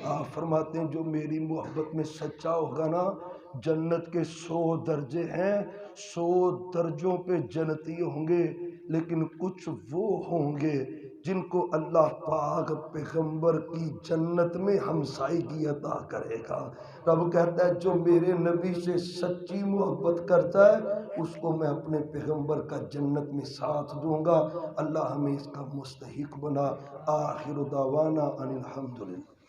آپ فرماتے ہیں جو میری محبت میں سچا ہوگا نا، جنت کے 100 درجے ہیں، 100 درجوں پہ جنتی ہوں گے، لیکن کچھ وہ ہوں گے جن کو اللہ پاک پیغمبر کی جنت میں ہمسائیگی عطا کرے گا۔ رب کہتا ہے جو میرے نبی سے سچی محبت کرتا ہے اس کو میں اپنے پیغمبر کا جنت میں ساتھ دوں گا۔ اللہ ہمیں اس کا مستحق بنا۔ آخر دعوانا ان الحمدللہ۔